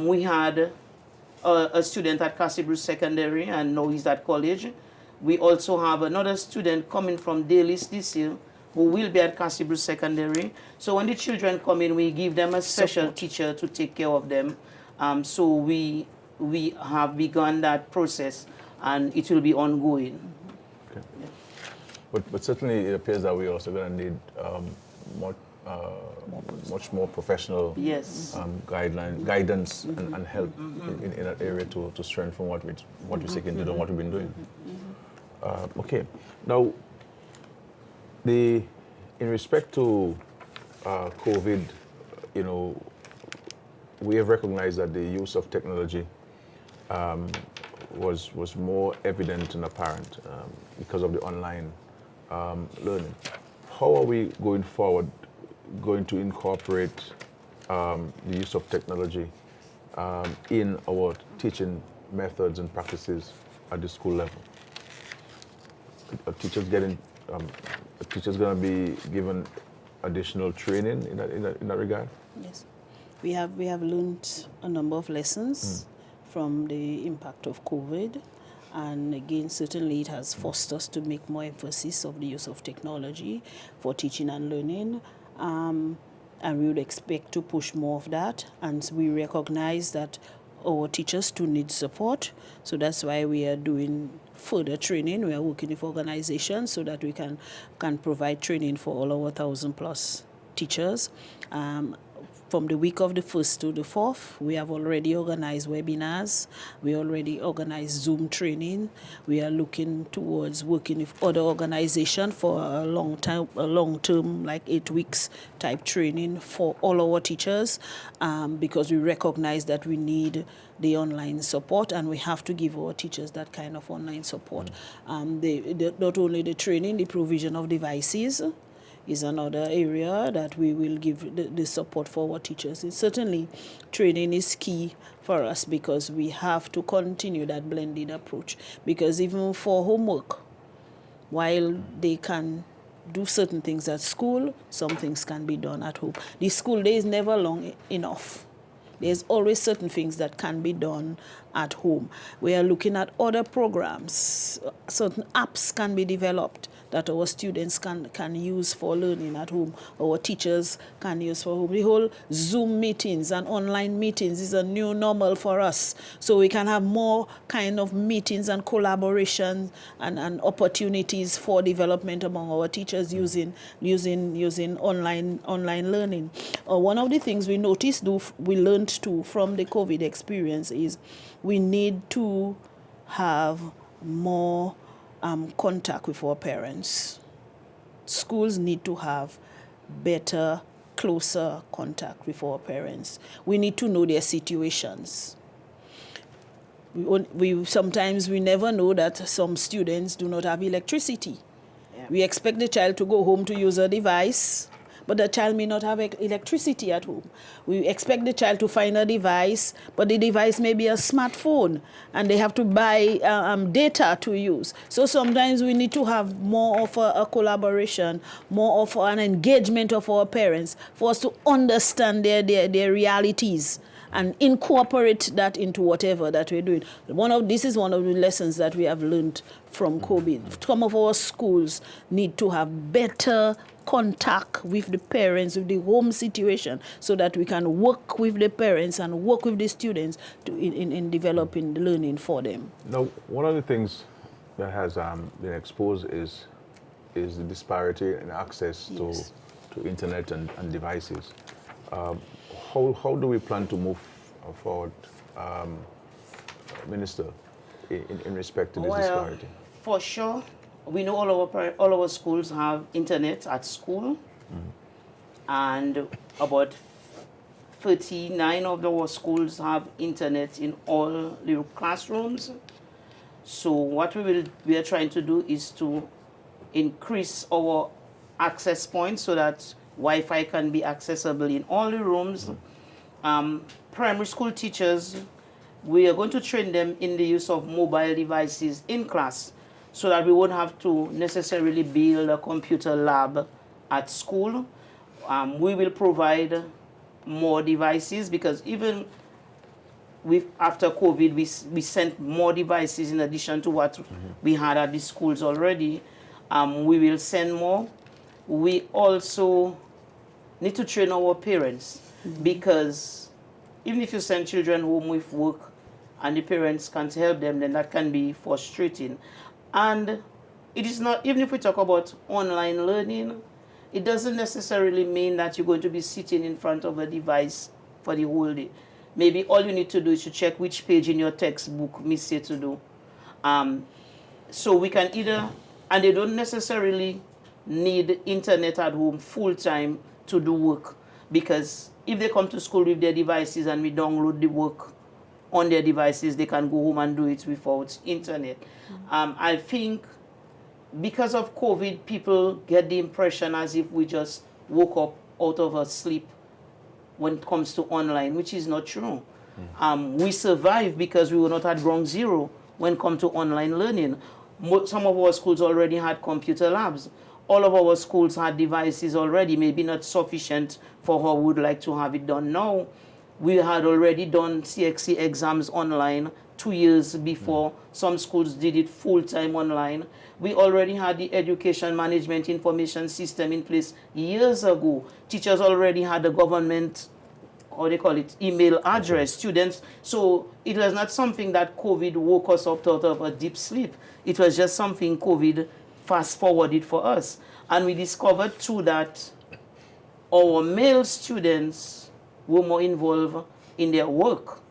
we had a student at Cassie Bruce Secondary, and now he's at college. We also have another student coming from Dalis this year, who will be at Cassie Bruce Secondary. So when the children come in, we give them a special teacher to take care of them. So we have begun that process, and it will be ongoing. Okay. Yeah. But certainly it appears that we're also going to need much more professional guidance and help in that area to strengthen what we're seeking to do and what we've been doing. Okay. Now, in respect to COVID, you know, we have recognized that the use of technology was more evident and apparent because of the online learning. How are we going forward going to incorporate the use of technology in our teaching methods and practices at the school level? Are teachers going to be given additional training in that regard? Yes. We have learned a number of lessons from the impact of COVID, and again, certainly it has forced us to make more emphasis of the use of technology for teaching and learning, and we would expect to push more of that, and we recognize that our teachers too need support, so that's why we are doing further training. We are working with organizations so that we can provide training for all our 1,000+ teachers. From the week of the 1st to the 4th, we have already organized webinars. We already organized Zoom training. We are looking towards working with other organizations for a long-term, like 8 weeks type training for all our teachers, because we recognize that we need the online support, and we have to give our teachers that kind of online support. Not only the training, the provision of devices is another area that we will give the support for our teachers. And certainly, training is key for us, because we have to continue that blended approach. Because even for homework, while they can do certain things at school, some things can be done at home. The school day is never long enough. There's always certain things that can be done at home. We are looking at other programs. Certain apps can be developed that our students can use for learning at home, our teachers can use for home. The whole Zoom meetings and online meetings is a new normal for us. So we can have more kind of meetings and collaboration and opportunities for development among our teachers using online learning. One of the things we noticed, we learned too from the COVID experience, is we need to have more contact with our parents. Schools need to have better, closer contact with our parents. We need to know their situations. Sometimes we never know that some students do not have electricity. Yeah. We expect the child to go home to use a device, but the child may not have electricity at home. We expect the child to find a device, but the device may be a smartphone, and they have to buy data to use. So sometimes we need to have more of a collaboration, more of an engagement of our parents for us to understand their realities and incorporate that into whatever that we're doing. This is one of the lessons that we have learned from COVID. Some of our schools need to have better contact with the parents, with the home situation, so that we can work with the parents and work with the students in developing the learning for them. Now, one of the things that has been exposed is the disparity in access Yes. to internet and devices. How do we plan to move forward, Minister, in respect to this disparity? For sure, we know all our schools have internet at school, and about 39 of our schools have internet in all the classrooms. So what we are trying to do is to increase our access points so that Wi-Fi can be accessible in all the rooms. Primary school teachers, we are going to train them in the use of mobile devices in class so that we won't have to necessarily build a computer lab at school. We will provide more devices because even after COVID, we sent more devices in addition to what we had at the schools already. We will send more. We also need to train our parents because even if you send children home with work and the parents can't help them, then that can be frustrating. And it is not, even if we talk about online learning, it doesn't necessarily mean that you're going to be sitting in front of a device for the whole day. Maybe all you need to do is to check which page in your textbook miss you to do. So we can either, and they don't necessarily need internet at home full time to do work, because if they come to school with their devices and we download the work on their devices, they can go home and do it without internet. I think because of COVID, people get the impression as if we just woke up out of a sleep when it comes to online, which is not true. We survived because we were not at ground zero when it comes to online learning. Some of our schools already had computer labs. All of our schools had devices already, maybe not sufficient for how we would like to have it done now. We had already done CXC exams online 2 years before. Some schools did it full-time online. We already had the education management information system in place years ago. Teachers already had the government, or they call it, email address, students. So it was not something that COVID woke us up out of a deep sleep. It was just something COVID fast-forwarded for us. And we discovered too that our male students were more involved in their work.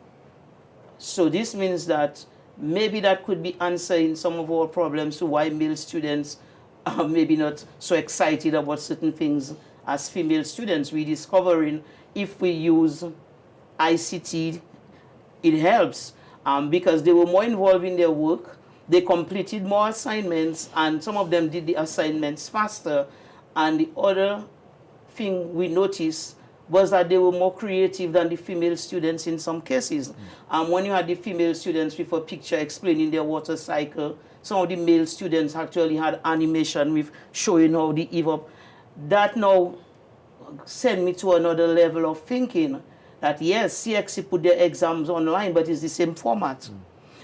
So this means that maybe that could be answering some of our problems to why male students are maybe not so excited about certain things as female students. We're discovering if we use ICT, it helps because they were more involved in their work. They completed more assignments, and some of them did the assignments faster. And the other thing we noticed was that they were more creative than the female students in some cases. When you had the female students with a picture explaining their water cycle, some of the male students actually had animation with showing how the evap. That now sent me to another level of thinking, that yes, CXC put their exams online, but it's the same format.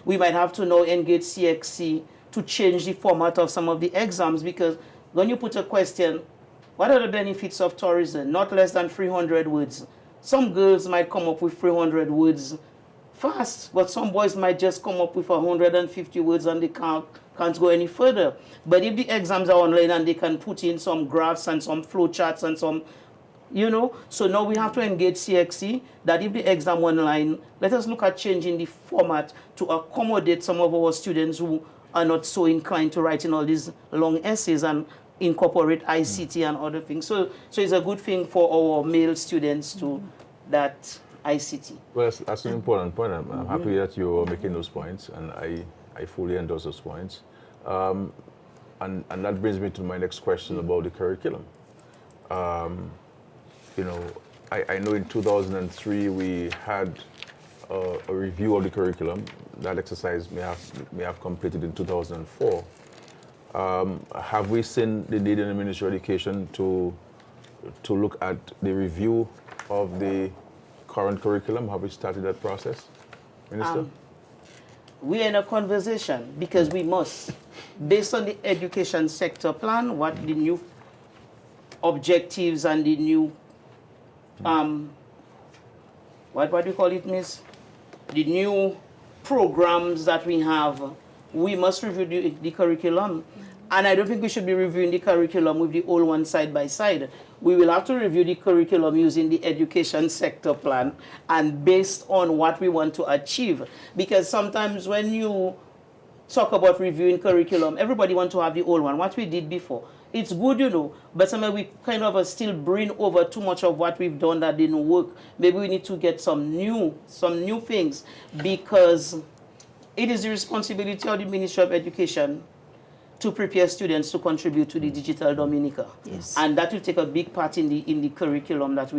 We might have to now engage CXC to change the format of some of the exams, because when you put a question, what are the benefits of tourism? Not less than 300 words. Some girls might come up with 300 words fast, but some boys might just come up with 150 words and they can't go any further. But if the exams are online and they can put in some graphs and some flow charts and some, so now we have to engage CXC that if the exam online, let us look at changing the format to accommodate some of our students who are not so inclined to writing all these long essays and incorporate ICT and other things. So it's a good thing for our male students to that ICT. Well, that's an important point. I'm happy that you're making those points, and I fully endorse those points. And that brings me to my next question about the curriculum. I know in 2003 we had a review of the curriculum. That exercise may have completed in 2004. Have we seen the need in the Ministry of Education to look at the review of the current curriculum? Have we started that process, Minister? We're in a conversation because we must, based on the education sector plan, what the new objectives and the new, what do you call it, Miss? The new programs that we have, we must review the curriculum. And I don't think we should be reviewing the curriculum with the old one side by side. We will have to review the curriculum using the education sector plan and based on what we want to achieve. Because sometimes when you talk about reviewing curriculum, everybody wants to have the old one, what we did before. It's good, but sometimes we kind of still bring over too much of what we've done that didn't work. Maybe we need to get some new things, because it is the responsibility of the Ministry of Education to prepare students to contribute to the digital Dominica. Yes. And that will take a big part in the curriculum that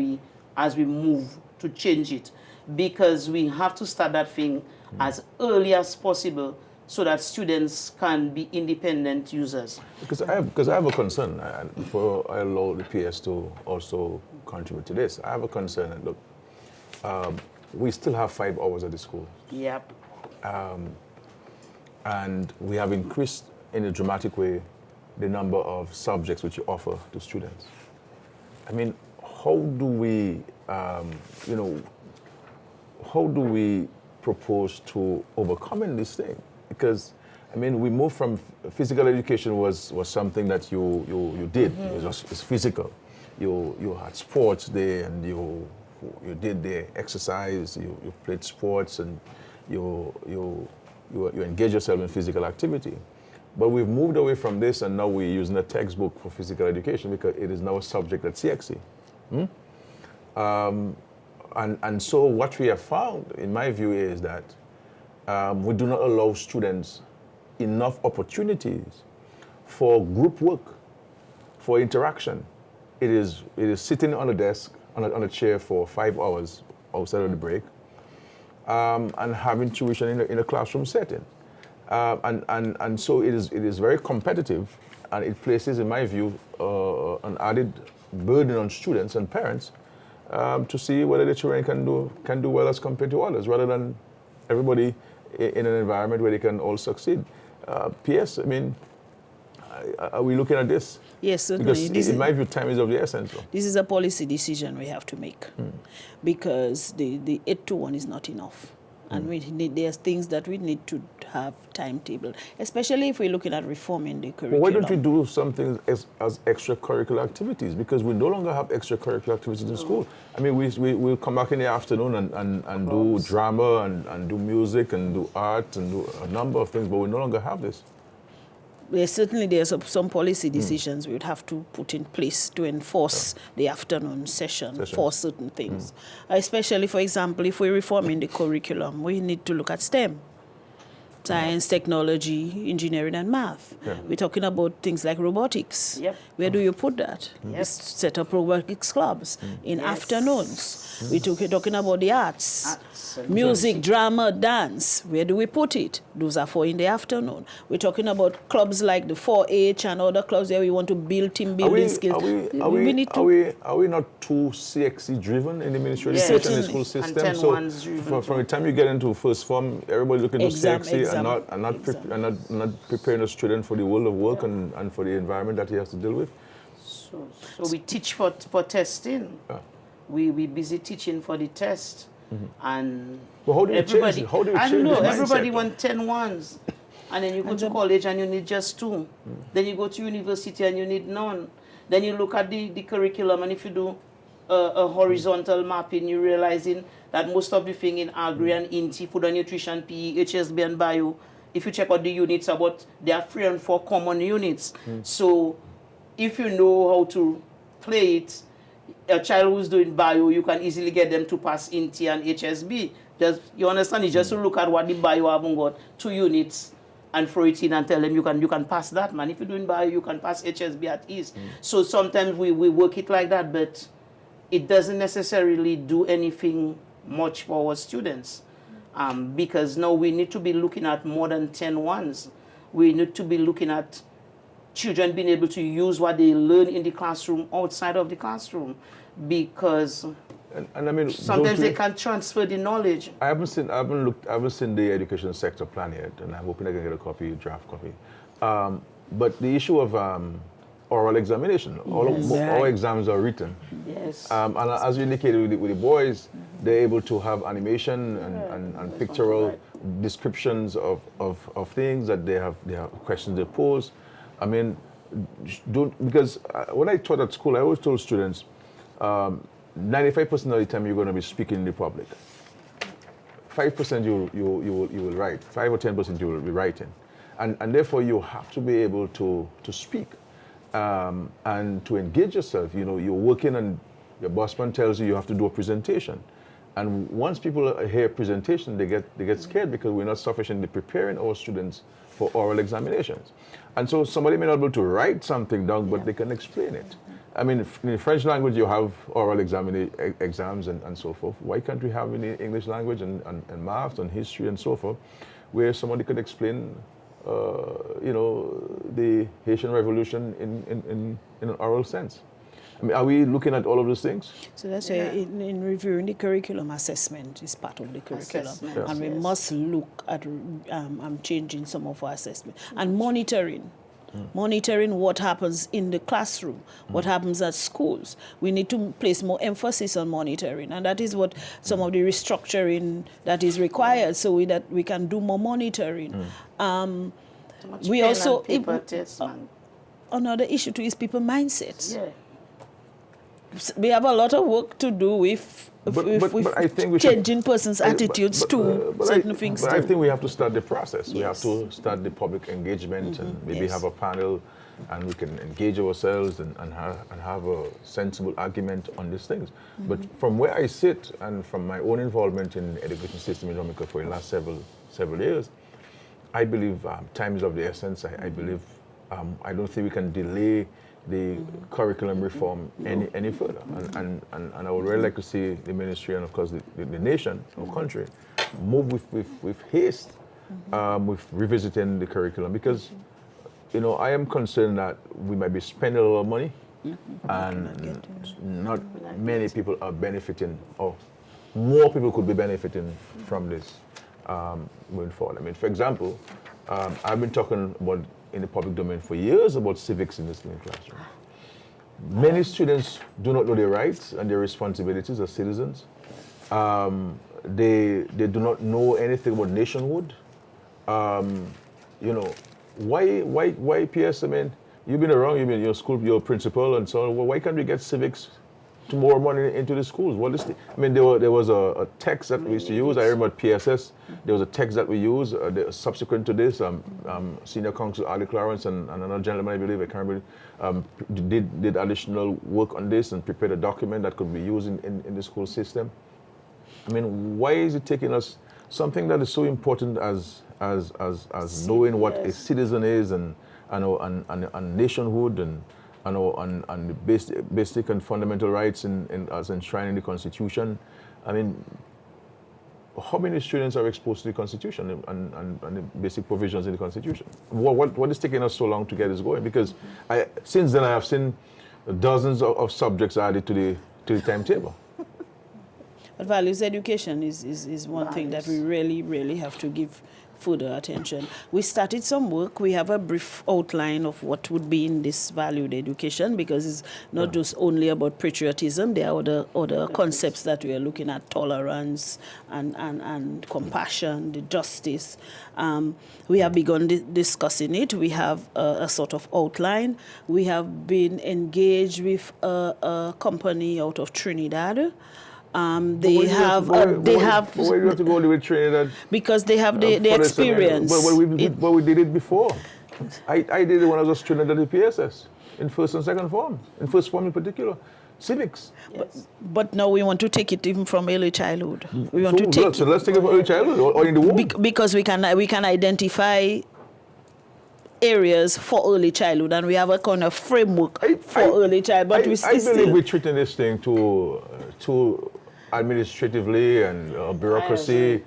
as we move to change it, because we have to start that thing as early as possible so that students can be independent users. Because I have a concern, and before I allow the PS to also contribute to this, I have a concern. And look, we still have 5 hours at the school. Yep. And we have increased in a dramatic way the number of subjects which you offer to students. I mean, how do we, how do we propose to overcoming this thing? Because, I mean, we moved from physical education was something that you did. It's physical. You had sports there, and you did the exercise. You played sports, and you engage yourself in physical activity. But we've moved away from this, and now we're using a textbook for physical education because it is now a subject at CXC. And so what we have found, in my view, is that we do not allow students enough opportunities for group work, for interaction. It is sitting on a desk, on a chair for 5 hours outside of the break, and having tuition in a classroom setting. And so it is very competitive, and it places, in my view, an added burden on students and parents to see whether the children can do well as compared to others, rather than everybody in an environment where they can all succeed. PS, I mean, are we looking at this? Yes, certainly. Because in my view, time is of the essence. This is a policy decision we have to make, because the 8-to-1 is not enough. And there's things that we need to have timetable, especially if we're looking at reforming the curriculum. Well, why don't we do some things as extracurricular activities? Because we no longer have extracurricular activities in school. I mean, we'll come back in the afternoon and do drama and do music and do art and do a number of things, but we no longer have this. Yes, certainly there's some policy decisions we would have to put in place to enforce the afternoon session for certain things. Especially, for example, if we're reforming the curriculum, we need to look at STEM. Science, technology, engineering, and math. Yeah. We're talking about things like robotics. Yep. Where do you put that? Yep. We set up robotics clubs in Yes. afternoons. We're talking about the arts. Arts and Music, drama, dance. Where do we put it? Those are for in the afternoon. We're talking about clubs like the 4-H and other clubs where we want to build team building skills. We need to. Are we not too CXC driven in the Ministry of Yes. Education and the school Certainly. system? And 10-1s driven from the time you get into first form, everybody looking to CXC and not preparing a student for the world of work and for the environment that he has to deal with. So we teach for testing. Yeah. We busy teaching for the test. And Well, how do you everybody, change? How do you I change don't know, this everybody mindset? want 10-1s. And then you go to college and you need just 2. Then you go to university and you need none. Then you look at the curriculum, and if you do a horizontal mapping, you're realizing that most of the thing in agri and INTI, food and nutrition, PE, HSB and bio, if you check out the units, there are 3 and 4 common units. So if you know how to play it, a child who's doing bio, you can easily get them to pass INTI and HSB. You understand? It's just to look at what the bio haven't got, 2 units, and throw it in and tell them you can pass that, man. If you're doing bio, you can pass HSB at ease. So sometimes we work it like that, but it doesn't necessarily do anything much for our students. Because now we need to be looking at more than 10-1s. We need to be looking at children being able to use what they learn in the classroom outside of the classroom, because And I mean, sometimes they can't transfer the knowledge. I haven't seen the education sector plan yet, and I'm hoping I can get a draft copy. But the issue of oral examination, all exams are written. Yes. And as you indicated with the boys, they're able to have animation and pictorial descriptions of things that they have questions they pose. I mean, because when I taught at school, I always told students, 95% of the time you're going to be speaking in the public. 5% you will write. 5 or 10% you will be writing, and therefore you have to be able to speak and to engage yourself. You know, you're working and your bossman tells you have to do a presentation, and once people hear presentation, they get scared because we're not sufficiently preparing our students for oral examinations. And so somebody may not be able to write something down, but they can explain it. I mean, in the French language, you have oral exams and so forth. Why can't we have in the English language and math and history and so forth, where somebody could explain, the Haitian Revolution in an oral sense? I mean, are we looking at all of those things? So that's why in reviewing the curriculum, assessment is part of the curriculum. Assessment, And we yes. must look at changing some of our assessment. And monitoring. Monitoring what happens in the classroom, what happens at schools. We need to place more emphasis on monitoring, and that is what some of the restructuring that is required, so that we can do more monitoring. We also paper tests, man. another issue too is people mindsets. Yeah. We have a lot of work to do with But I think we should, changing persons' attitudes to certain things. But I think we have to start the process. We have to start the public engagement and maybe have a panel, and we can engage ourselves and have a sensible argument on these things. But from where I sit and from my own involvement in the education system in Jamaica for the last several years, I believe time is of the essence. I believe I don't think we can delay the curriculum reform any further, and I would really like to see the ministry and of course the nation, our country, move with haste with revisiting the curriculum, because I am concerned that we might be spending a lot of money and not many people are benefiting, or more people could be benefiting from this moving forward. I mean, for example, I've been talking about in the public domain for years about civics in the classroom. Many students do not know their rights and their responsibilities as citizens. They do not know anything about nationhood. Why PS? I mean, you've been around, you've been in your school, your principal and so on. Well, why can't we get civics to more money into the schools? What is there was a text that we used to use. I remember at PSS, there was a text that we used. Subsequent to this, Senior Counsel Ali Clarence and another gentleman, I believe, I can't remember, did additional work on this and prepared a document that could be used in the school system. I mean, why is it taking us something that is so important as as knowing what a citizen is and nationhood and the basic and fundamental rights as enshrined in the Constitution. I mean, how many students are exposed to the Constitution and the basic provisions in the Constitution? What is taking us so long to get this going? Because since then I have seen dozens of subjects added to the timetable. But values education is one thing that we really have to give further attention. We started some work. We have a brief outline of what would be in this valued education, because it's not just only about patriotism. There are other concepts that we are looking at: tolerance and compassion, the justice. We have begun discussing it. We have a sort of outline. We have been engaged with a company out of Trinidad. They have. Why do you have to go with Trinidad? Because they have the experience. But we did it before. I did it when I was a student at the PSS, in first and second form, in first form in particular, civics. Yes. But now we want to take it even from early childhood. We want So let's take it from early childhood or in the womb. Because we can identify areas for early childhood, and we have a kind of framework for early childhood. But I believe we're treating this thing too administratively and bureaucracy,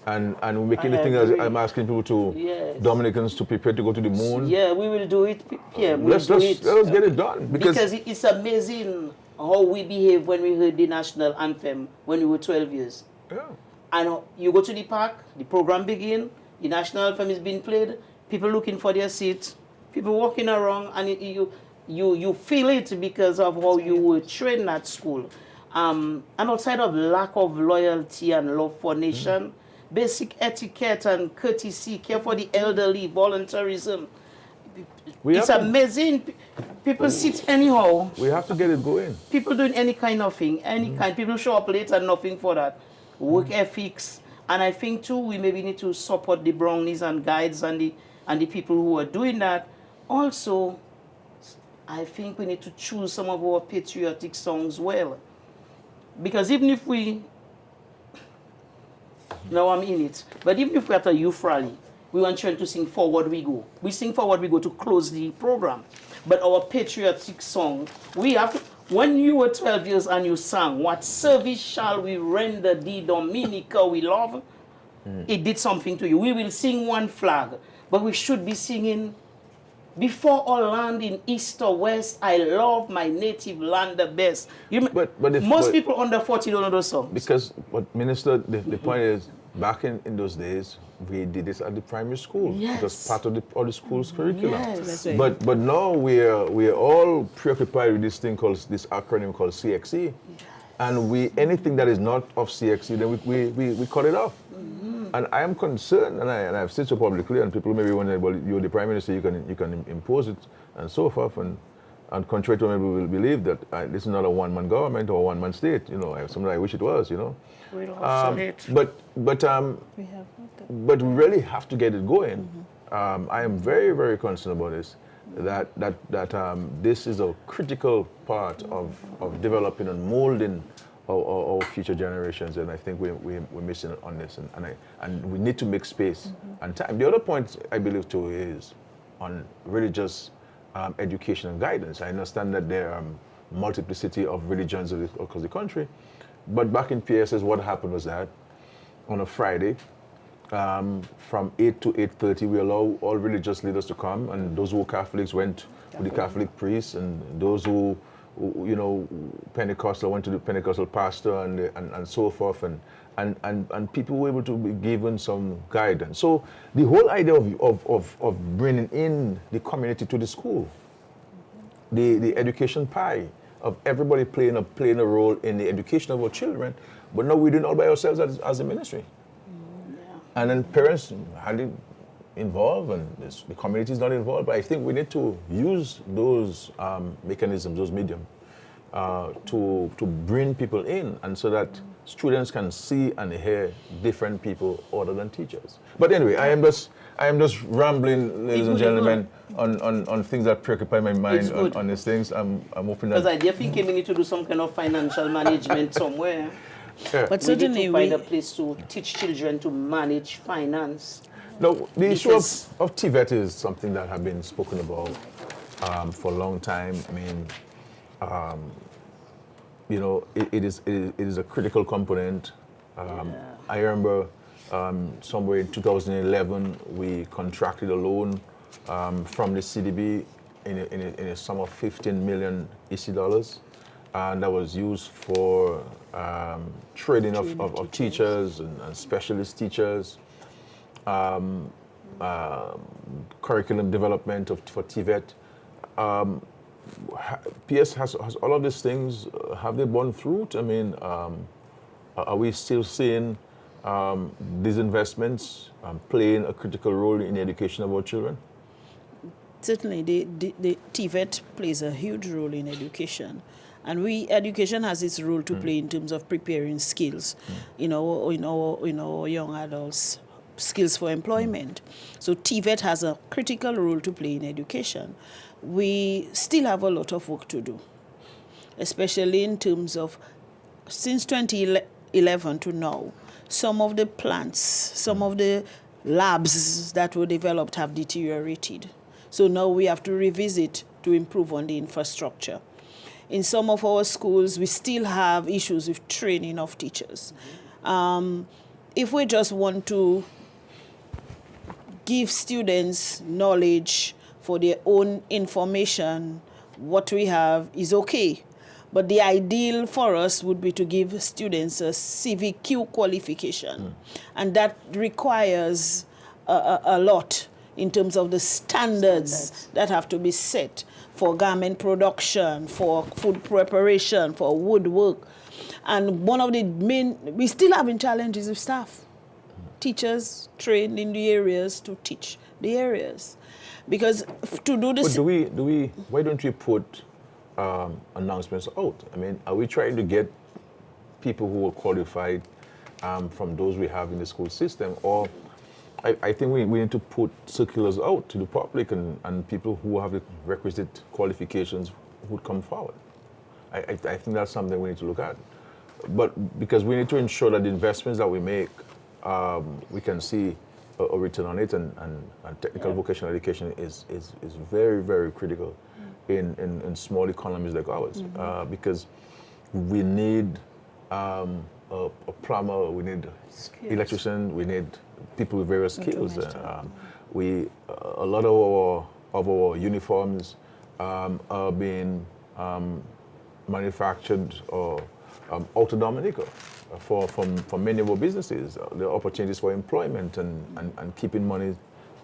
and we're making the thing as I'm asking people to Dominicans to prepare to go to the moon. Yeah, we will do it. Yeah, let's get it done, because it's amazing how we behave when we heard the national anthem when we were 12 years. Yeah. And you go to the park, the program begin, the national anthem is being played, people looking for their seats, people walking around, and you feel it because of how you were trained at school. And outside of lack of loyalty and love for nation, basic etiquette and courtesy, care for the elderly, voluntarism. It's amazing. People sit anyhow. We have to get it going. People doing any kind of thing, any kind. People show up late and nothing for that. Work ethics. And I think too, we maybe need to support the brownies and guides and the people who are doing that. Also, I think we need to choose some of our patriotic songs well. Because even if now I'm in it, but even if we're at a youth rally, we want children to sing Forward We Go. We sing Forward We Go to close the program. But our patriotic song, we have to, when you were 12 years and you sang, what service shall we render thee, Dominica we love? It did something to you. We will sing one flag, but we should be singing, before all land in east or west, I love my native land the best. Most people under 40 don't know those songs. Because, but Minister, the point is, back in those days, we did this at the primary school. Yes. It was part of the school's curriculum. Yes. That's right. But now we are all preoccupied with this acronym called CXE. Yes. And anything that is not of CXE, then we cut it off. And I am concerned, and I've said so publicly, and people maybe wonder, well, you're the Prime Minister, you can impose it, and so forth, and contrary to what people will believe, that this is not a one-man government or a one-man state. Something I wish it was. But we really have to get it going. I am very, very concerned about this. That this is a critical part of developing and molding our future generations, and I think we're missing on this, and we need to make space and time. The other point I believe too is on religious education and guidance. I understand that there are multiplicity of religions across the country, but back in PSS, what happened was that on a Friday, from 8 to 8:30, we allow all religious leaders to come, and those who were Catholics went with the Catholic priests, and those who Pentecostal went to the Pentecostal pastor, and so forth, and people were able to be given some guidance. So the whole idea of bringing in the community to the school, the education pie of everybody playing a role in the education of our children, but now we're doing it all by ourselves as a ministry. And then parents hardly involved, and the community is not involved. But I think we need to use those mechanisms, those mediums, to bring people in, and so that students can see and hear different people other than teachers. But anyway, I am just rambling, ladies and gentlemen, on things that preoccupy my mind on these things. I'm hoping that. Because I definitely we need to do some kind of financial management somewhere. Yeah. But We certainly need to find a place to teach children to manage finance. Now, the issue Because- of TVET is something that have been spoken about for a long time. I mean, you know, it is a critical component. I remember somewhere in 2011, we contracted a loan from the CDB in a sum of 15 million EC dollars, and that was used for training of teachers and specialist teachers, curriculum development for TVET. PS has all of these things, have they borne fruit? I mean, are we still seeing these investments playing a critical role in the education of our children? Certainly, the TVET plays a huge role in education. And education has its role to play in terms of preparing skills in our young adults, skills for employment. So TVET has a critical role to play in education. We still have a lot of work to do, especially in terms of, since 2011 to now, some of the plants, some of the labs that were developed have deteriorated. So now we have to revisit to improve on the infrastructure. In some of our schools, we still have issues with training of teachers. If we just want to give students knowledge for their own information, what we have is okay. But the ideal for us would be to give students a CVQ qualification. And that requires a lot in terms of the standards that have to be set for garment production, for food preparation, for woodwork. And one of the main, we still having challenges with staff. Teachers trained in the areas to teach the areas. Because to do this... But why don't we put announcements out? I mean, are we trying to get people who are qualified from those we have in the school system? Or I think we need to put circulars out to the public, and people who have the requisite qualifications would come forward. I think that's something we need to look at. But because we need to ensure that the investments that we make, we can see a return on it, and technical vocational education is very, very critical in small economies like ours, because we need a plumber, we need electrician, we need people with various skills. A lot of our uniforms are being manufactured or out of Dominica for many of our businesses. There are opportunities for employment and keeping money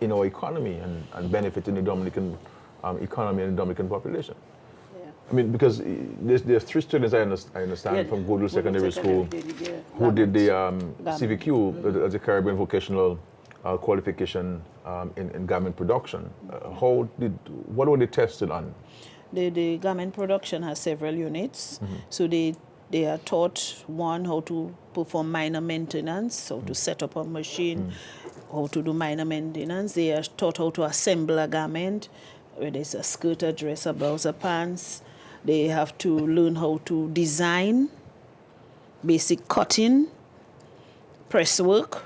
in our economy and benefiting the Dominican economy and the Dominican population. I mean, because there's 3 students I understand from Goodwill Secondary School who did the CVQ, as a Caribbean vocational qualification in garment production. What were they tested on? The garment production has several units. So they are taught, one, how to perform minor maintenance, how to set up a machine, how to do minor maintenance. They are taught how to assemble a garment, whether it's a skirt, a dress, a blouse, a pants. They have to learn how to design, basic cutting, press work,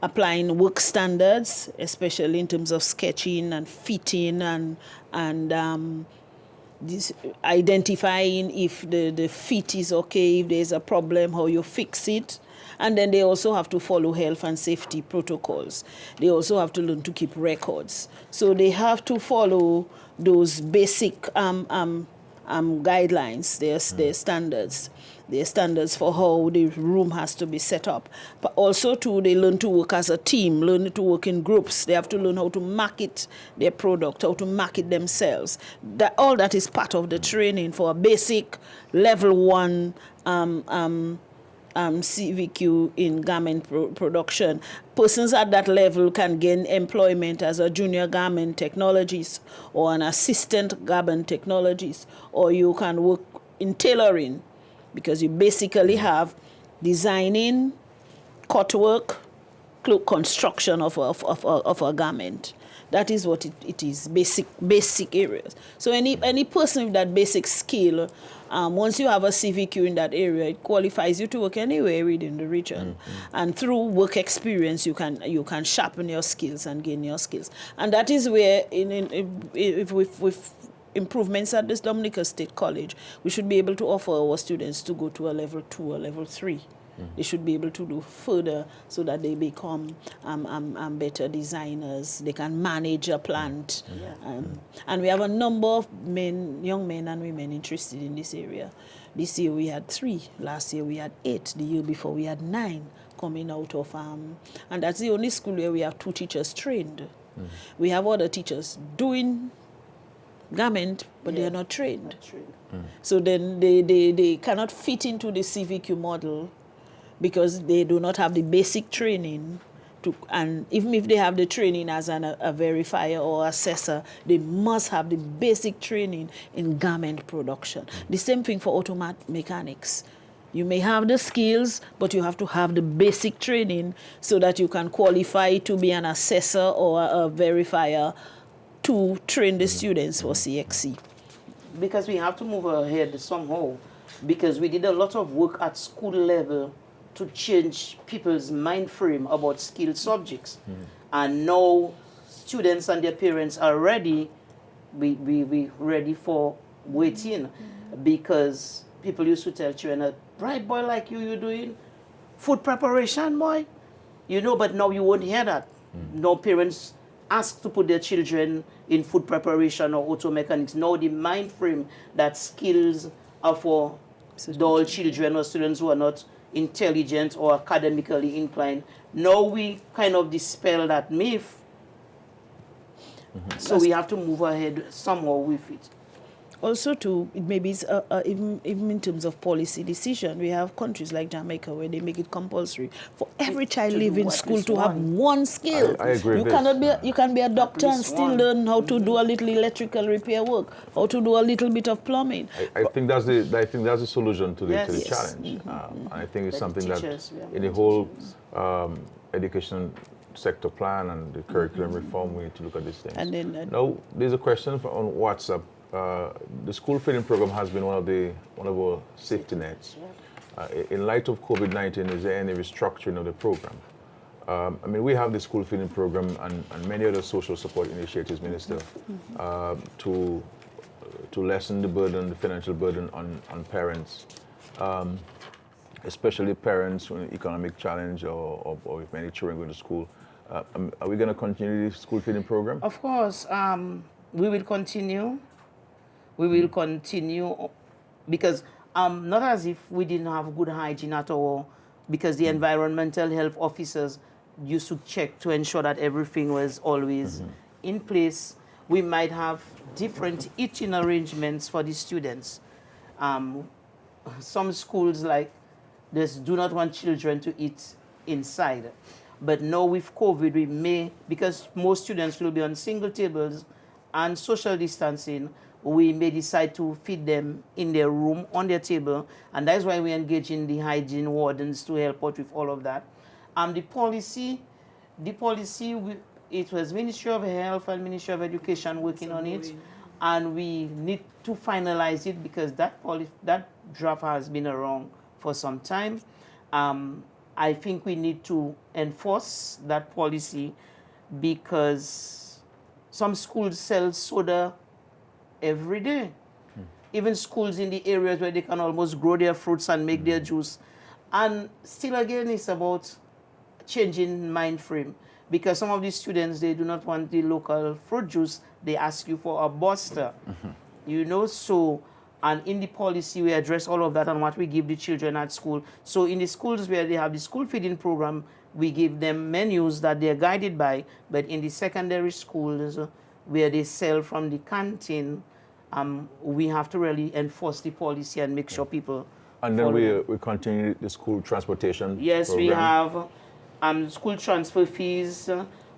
applying work standards, especially in terms of sketching and fitting and identifying if the fit is okay, if there's a problem, how you fix it. And then they also have to follow health and safety protocols. They also have to learn to keep records. So they have to follow those basic guidelines, their standards. Their standards for how the room has to be set up. But also, too, they learn to work as a team, learn to work in groups. They have to learn how to market their product, how to market themselves. All that is part of the training for a basic level 1 CVQ in garment production. Persons at that level can gain employment as a junior garment technologist or an assistant garment technologist, or you can work in tailoring, because you basically have designing, cut work, construction of a garment. That is what it is, basic areas. So any person with that basic skill, once you have a CVQ in that area, it qualifies you to work anywhere within the region. And through work experience, you can sharpen your skills and gain your skills. And that is where, with improvements at this Dominica State College, we should be able to offer our students to go to a level 2 or level 3. They should be able to do further so that they become better designers. They can manage a plant. And we have a number of young men and women interested in this area. This year we had 3. Last year we had 8. The year before we had 9 coming out of... and that's the only school where we have 2 teachers trained. We have other teachers doing garment, but they are not trained. So then they cannot fit into the CVQ model, because they do not have the basic training and even if they have the training as a verifier or assessor, they must have the basic training in garment production. The same thing for mechanics. You may have the skills, but you have to have the basic training so that you can qualify to be an assessor or a verifier to train the students for CXC. Because we have to move ahead somehow, because we did a lot of work at school level to change people's mind frame about skilled subjects. And now students and their parents are ready, we ready for waiting, because people used to tell children, a bright boy like you're doing food preparation, boy. You know, but now you won't hear that. No parents ask to put their children in food preparation or auto mechanics. Now the mind frame that skills are for dull children or students who are not intelligent or academically inclined. Now we kind of dispel that myth. So we have to move ahead somehow with it. Also, too, maybe it's even in terms of policy decision, we have countries like Jamaica where they make it compulsory for every child living in school to have one skill. I agree. You can be a doctor and still learn how to do a little electrical repair work, how to do a little bit of plumbing. I think that's the solution to the challenge. I think it's something that in the whole education sector plan and the curriculum reform, we need to look at these things. And then now, there's a question on WhatsApp. The school feeding program has been one of our safety nets. In light of COVID-19, is there any restructuring of the program? I mean, we have the school feeding program and many other social support initiatives, Minister, to lessen the burden, the financial burden on parents, especially parents with an economic challenge or with many children going to school. Are we going to continue the school feeding program? Of course, we will continue. We will continue, because not as if we didn't have good hygiene at all, because the environmental health officers used to check to ensure that everything was always in place. We might have different eating arrangements for the students. Some schools do not want children to eat inside. But now with COVID, we may, because most students will be on single tables and social distancing, we may decide to feed them in their room, on their table, and that's why we engage in the hygiene wardens to help out with all of that. The policy, it was Ministry of Health and Ministry of Education working on it, and we need to finalize it because that draft has been around for some time. I think we need to enforce that policy because some schools sell soda every day. Even schools in the areas where they can almost grow their fruits and make their juice. And still again, it's about changing mind frame, because some of these students, they do not want the local fruit juice. They ask you for a Buster, you know. So, and in the policy, we address all of that and what we give the children at school. So in the schools where they have the school feeding program, we give them menus that they're guided by. But in the secondary schools where they sell from the canteen, we have to really enforce the policy and make sure people. And then we continue the school transportation Yes, program. we have school transfer fees.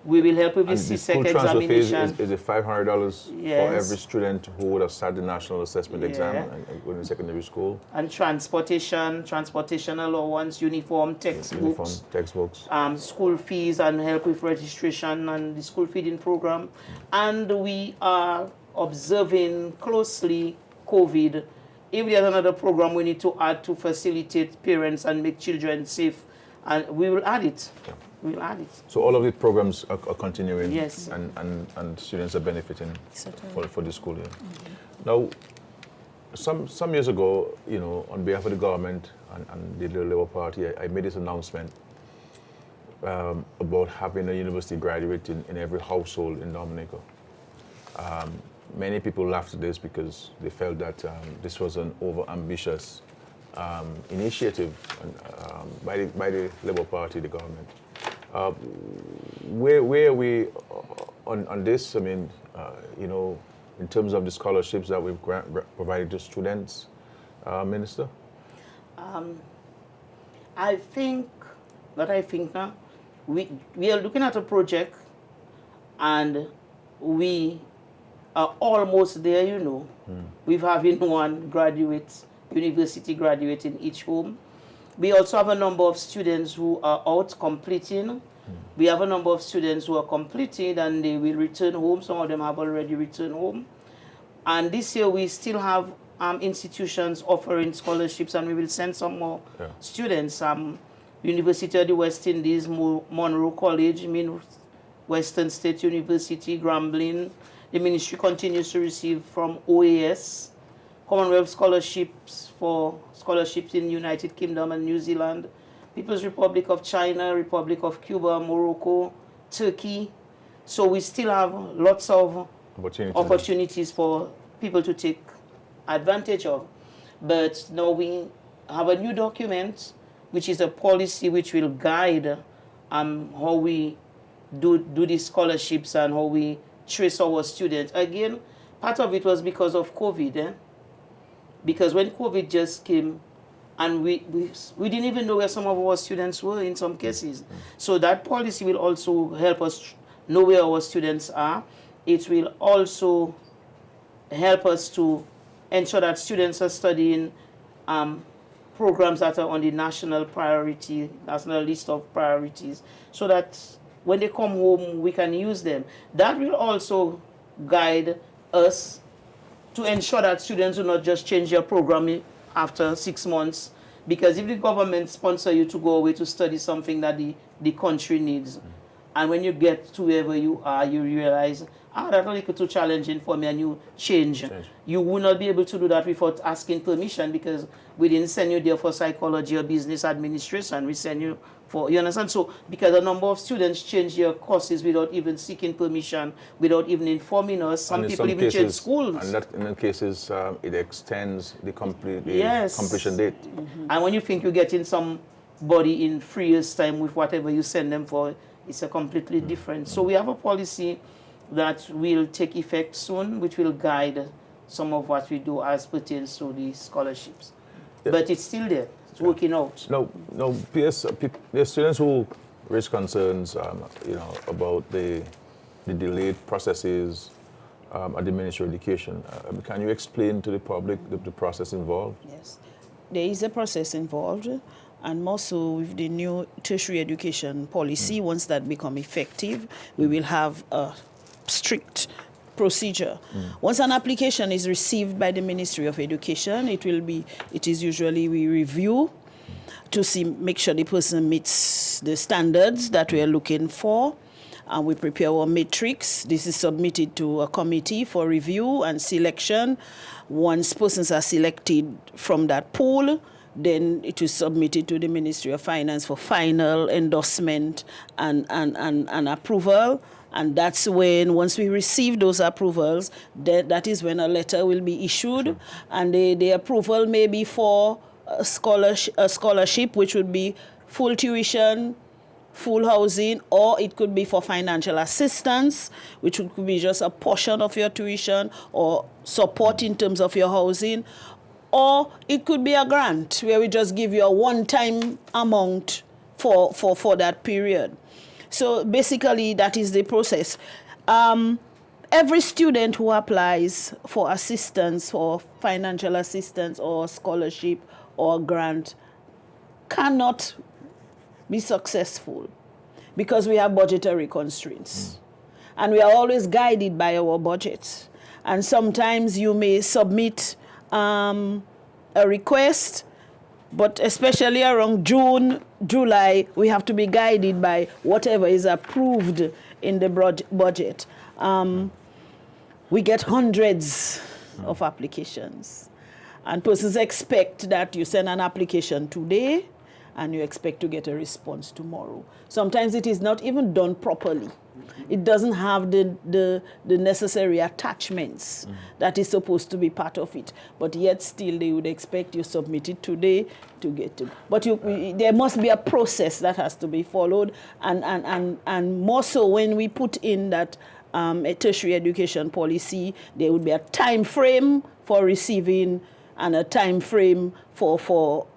We will help with the And the CSEC school transfer fees examination. is it $500 for Yes. every student who would have sat the national assessment exam Yeah. and within secondary school? And transportation allowance, uniform, Uniform, textbooks, textbooks. school fees, and help with registration and the school feeding program. And we are observing closely COVID. If there's another program we need to add to facilitate parents and make children safe, and we will add it. Yeah. We will add it. So all of the programs are continuing, Yes. and students are benefiting Certainly. for the school year. Now, some years ago, you know, on behalf of the government and the Labour Party, I made this announcement about having a university graduate in every household in Dominica. Many people laughed at this because they felt that this was an over-ambitious initiative by the Labour Party, the government. Where are we on this? I mean, you know, in terms of the scholarships that we've provided to students, Minister? I think now, we are looking at a project, and we are almost there, you know. We've having one university graduate in each home. We also have a number of students who are out completing. We have a number of students who are completed and they will return home. Some of them have already returned home. And this year we still have institutions offering scholarships, and we will send some more students. University of the West Indies, Monroe College, Western State University, Grambling. The ministry continues to receive from OAS, Commonwealth scholarships for scholarships in United Kingdom and New Zealand, People's Republic of China, Republic of Cuba, Morocco, Turkey. So we still have lots of opportunities for people to take advantage of. But now we have a new document, which is a policy which will guide how we do these scholarships and how we trace our students. Again, part of it was because of COVID. Because when COVID just came, and we didn't even know where some of our students were in some cases. So that policy will also help us know where our students are. It will also help us to ensure that students are studying programs that are on the national list of priorities, so that when they come home, we can use them. That will also guide us to ensure that students do not just change their program after 6 months, because if the government sponsor you to go away to study something that the country needs, and when you get to wherever you are, you realize, that's a little too challenging for me, and you change. You will not be able to do that without asking permission, because we didn't send you there for psychology or business administration. We send you for, you understand? So, because a number of students change their courses without even seeking permission, without even informing us. Some people even change schools. And that, in cases, it extends the completion date. And when you think you're getting somebody in 3 years' time with whatever you send them for, it's a completely different. So we have a policy that will take effect soon, which will guide some of what we do as pertains to the scholarships. But it's still there. It's working out. No, there's students who raise concerns, you know, about the delayed processes at the Ministry of Education. Can you explain to the public the process involved? Yes, there is a process involved, and more so with the new tertiary education policy. Once that become effective, we will have a strict procedure. Once an application is received by the Ministry of Education, it is usually we review to make sure the person meets the standards that we are looking for, and we prepare our matrix. This is submitted to a committee for review and selection. Once persons are selected from that pool, then it is submitted to the Ministry of Finance for final endorsement and approval. And that's when, once we receive those approvals, that is when a letter will be issued. And the approval may be for a scholarship, which would be full tuition, full housing, or it could be for financial assistance, which could be just a portion of your tuition or support in terms of your housing. Or it could be a grant where we just give you a one-time amount for that period. So basically, that is the process. Every student who applies for assistance, for financial assistance or scholarship or grant cannot be successful because we have budgetary constraints. And we are always guided by our budget. And sometimes you may submit a request, but especially around June, July, we have to be guided by whatever is approved in the budget. We get hundreds of applications. And persons expect that you send an application today and you expect to get a response tomorrow. Sometimes it is not even done properly. It doesn't have the necessary attachments that is supposed to be part of it. But yet still they would expect you submit it today to get it. But there must be a process that has to be followed. And more so when we put in that a tertiary education policy, there would be a time frame for receiving and a time frame for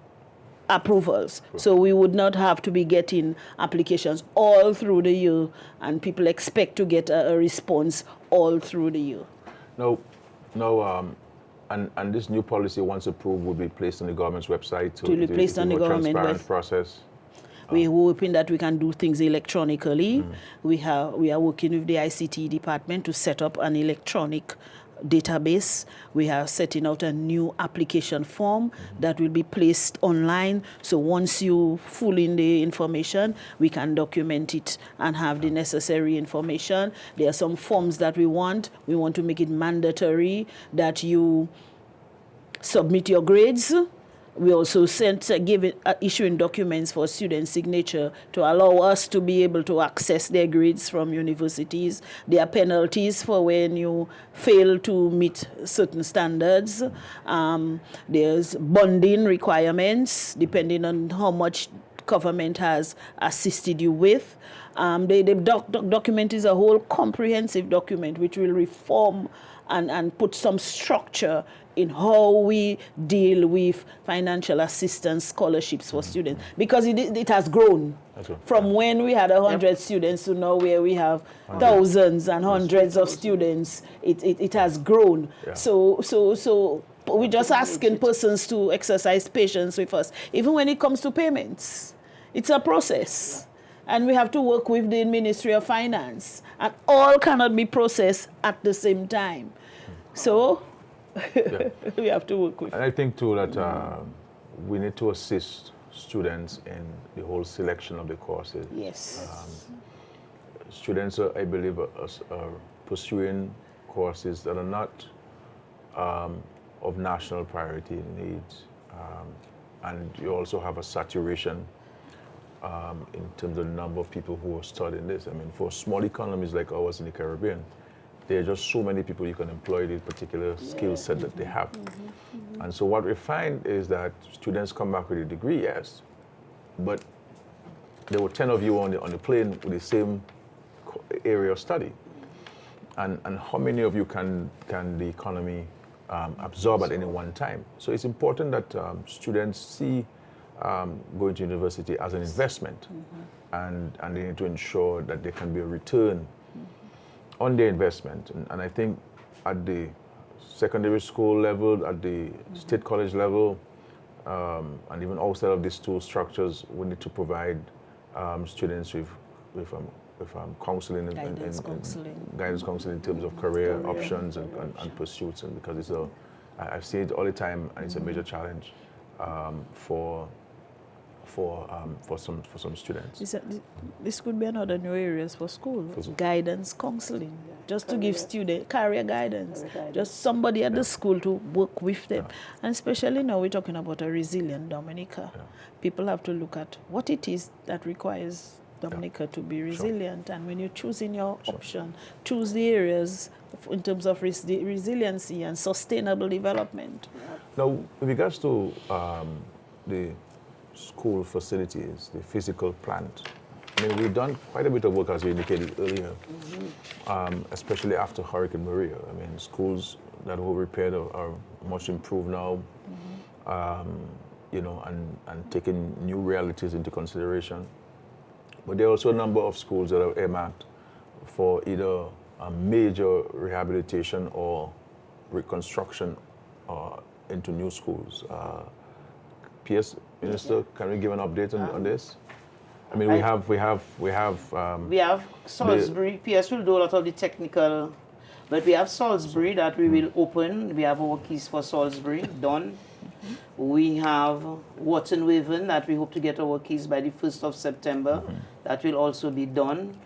approvals. So we would not have to be getting applications all through the year, and people expect to get a response all through the year. No, and this new policy, once approved, will be placed on the government's website. To be placed on the government transparent process. We're hoping that we can do things electronically. We are working with the ICT department to set up an electronic database. We are setting out a new application form that will be placed online. So once you fill in the information, we can document it and have the necessary information. There are some forms that we want. We want to make it mandatory that you submit your grades. We also issuing documents for student signature to allow us to be able to access their grades from universities. There are penalties for when you fail to meet certain standards. There's bonding requirements depending on how much government has assisted you with. The document is a whole comprehensive document which will reform and put some structure in how we deal with financial assistance scholarships for students, because it has grown from when we had 100 students to now where we have thousands and hundreds of students. It has grown. So we're just asking persons to exercise patience with us, even when it comes to payments. It's a process, and we have to work with the Ministry of Finance, and all cannot be processed at the same time. So we have to work with. And I think too that we need to assist students in the whole selection of the courses. Yes. Students, I believe, are pursuing courses that are not of national priority needs. And you also have a saturation in terms of the number of people who are studying this. I mean, for small economies like ours in the Caribbean, there are just so many people you can employ the particular skill set that they have. And so what we find is that students come back with a degree, yes, but there were 10 of you on the plane with the same area of study. And how many of you can the economy absorb at any one time? So it's important that students see going to university as an investment, and they need to ensure that there can be a return on their investment. And I think at the secondary school level, at the state college level, and even outside of these two structures, we need to provide students with counseling and guidance counseling in terms of career options and pursuits, and because it's I see it all the time, and it's a major challenge for some students. This could be another new areas for school. Guidance counseling, just to give students career guidance, just somebody at the school to work with them. And especially now we're talking about a resilient Dominica. People have to look at what it is that requires Dominica to be resilient. And when you're choosing your option, choose the areas in terms of resiliency and sustainable development. Now, with regards to the school facilities, the physical plant, I mean, we've done quite a bit of work, as you indicated earlier, especially after Hurricane Maria. I mean, schools that were repaired are much improved now, you know, and taking new realities into consideration. But there are also a number of schools that are earmarked for either a major rehabilitation or reconstruction into new schools. PS Minister, can we give an update on this? I mean, we have Salisbury. PS will do a lot of the technical, but we have Salisbury that we will open. We have our keys for Salisbury done. We have Wharton Waven that we hope to get our keys by the 1st of September. That will also be done.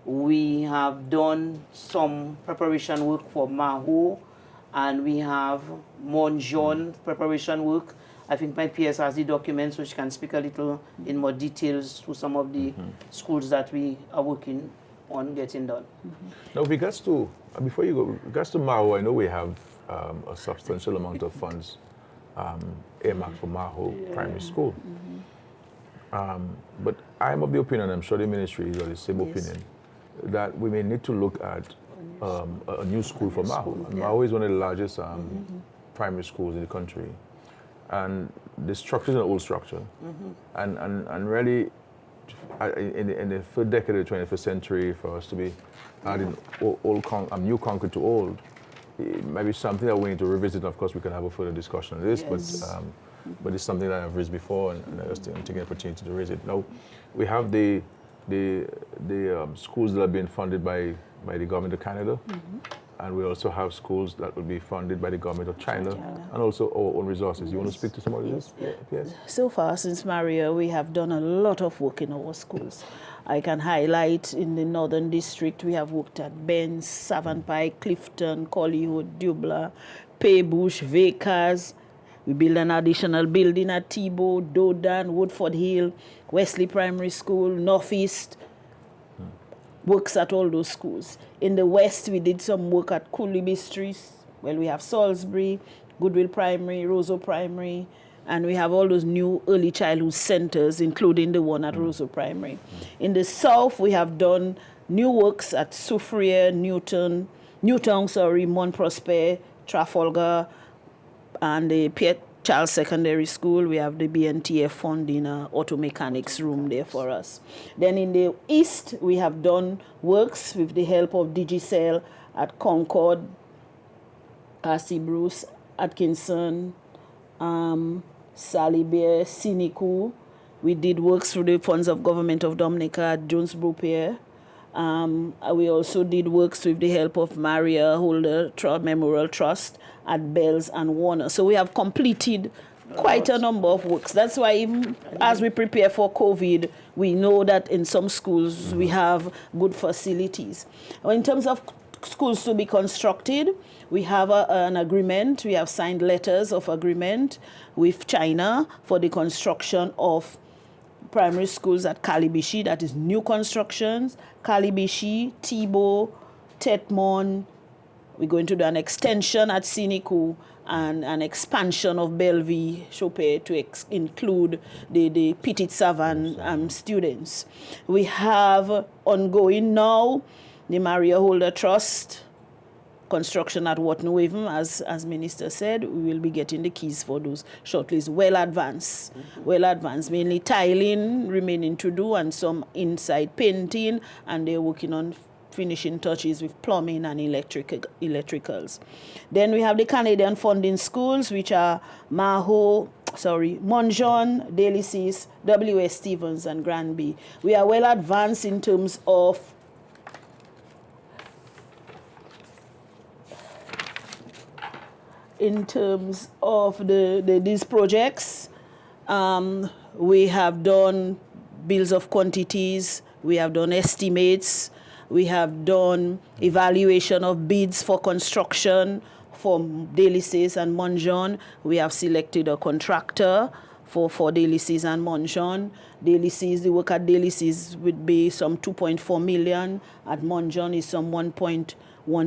We have done some preparation work for Maho, and we have Monjon preparation work. I think my PS has the documents which can speak a little in more details to some of the schools that we are working on getting done. Now, with regards to, before you go, with regards to Maho, I know we have a substantial amount of funds earmarked for Maho Primary School. But I'm of the opinion, I'm sure the ministry is of the same opinion, that we may need to look at a new school for Maho. Maho is one of the largest primary schools in the country. And the structure is an old structure. And really, in the third decade of the 21st century, for us to be adding new concrete to old, it might be something that we need to revisit. Of course, we can have a further discussion on this, but it's something that I've raised before, and I'm taking an opportunity to raise it. Now, we have the schools that are being funded by the government of Canada, and we also have schools that will be funded by the government of China, and also our own resources. You want to speak to some of this? Yes. So far, since Maria, we have done a lot of work in our schools. I can highlight in the Northern District, we have worked at Benz, Savantpike, Clifton, Collywood, Dubla, Paybush, Vickers. We built an additional building at Thibault, Dodan, Woodford Hill, Wesley Primary School, Northeast. Works at all those schools. In the West, we did some work at Cooley Bistris. Well, we have Salisbury, Goodwill Primary, Roseau Primary, and we have all those new early childhood centers, including the one at Roseau Primary. In the South, we have done new works at Soufriere, Newtown, Mont Prosper, Trafalgar, and the Piet Charles Secondary School. We have the BNTF funding auto mechanics room there for us. Then in the East, we have done works with the help of Digicel at Concord, Cassie Bruce, Atkinson, Sally Bear, Siniku. We did works through the funds of Government of Dominica at Jonesboro Pier. We also did works with the help of Maria Holder Memorial Trust at Bells and Warner. So we have completed quite a number of works. That's why even as we prepare for COVID, we know that in some schools we have good facilities. In terms of schools to be constructed, we have an agreement. We have signed letters of agreement with China for the construction of primary schools at Kalibishi, that is new constructions, Kalibishi, Thibault, Tetmon. We're going to do an extension at Siniku and an expansion of Bellevue Chopé to include the Petit Savan students. We have ongoing now the Maria Holder Trust construction at Wharton Waven, as Minister said. We will be getting the keys for those shortly. It's well advanced, mainly tiling remaining to do and some inside painting, and they're working on finishing touches with plumbing and electricals. Then we have the Canadian funding schools, which are Monjon, Daly Cis, W.S. Stevens, and Granby. We are well advanced in terms of these projects. We have done bills of quantities, we have done estimates, we have done evaluation of bids for construction for Daly Cis and Monjon. We have selected a contractor for Daly Cis and Monjon. Daly Cis, the work at Daly Cis would be some 2.4 million. At Monjon is some 1.1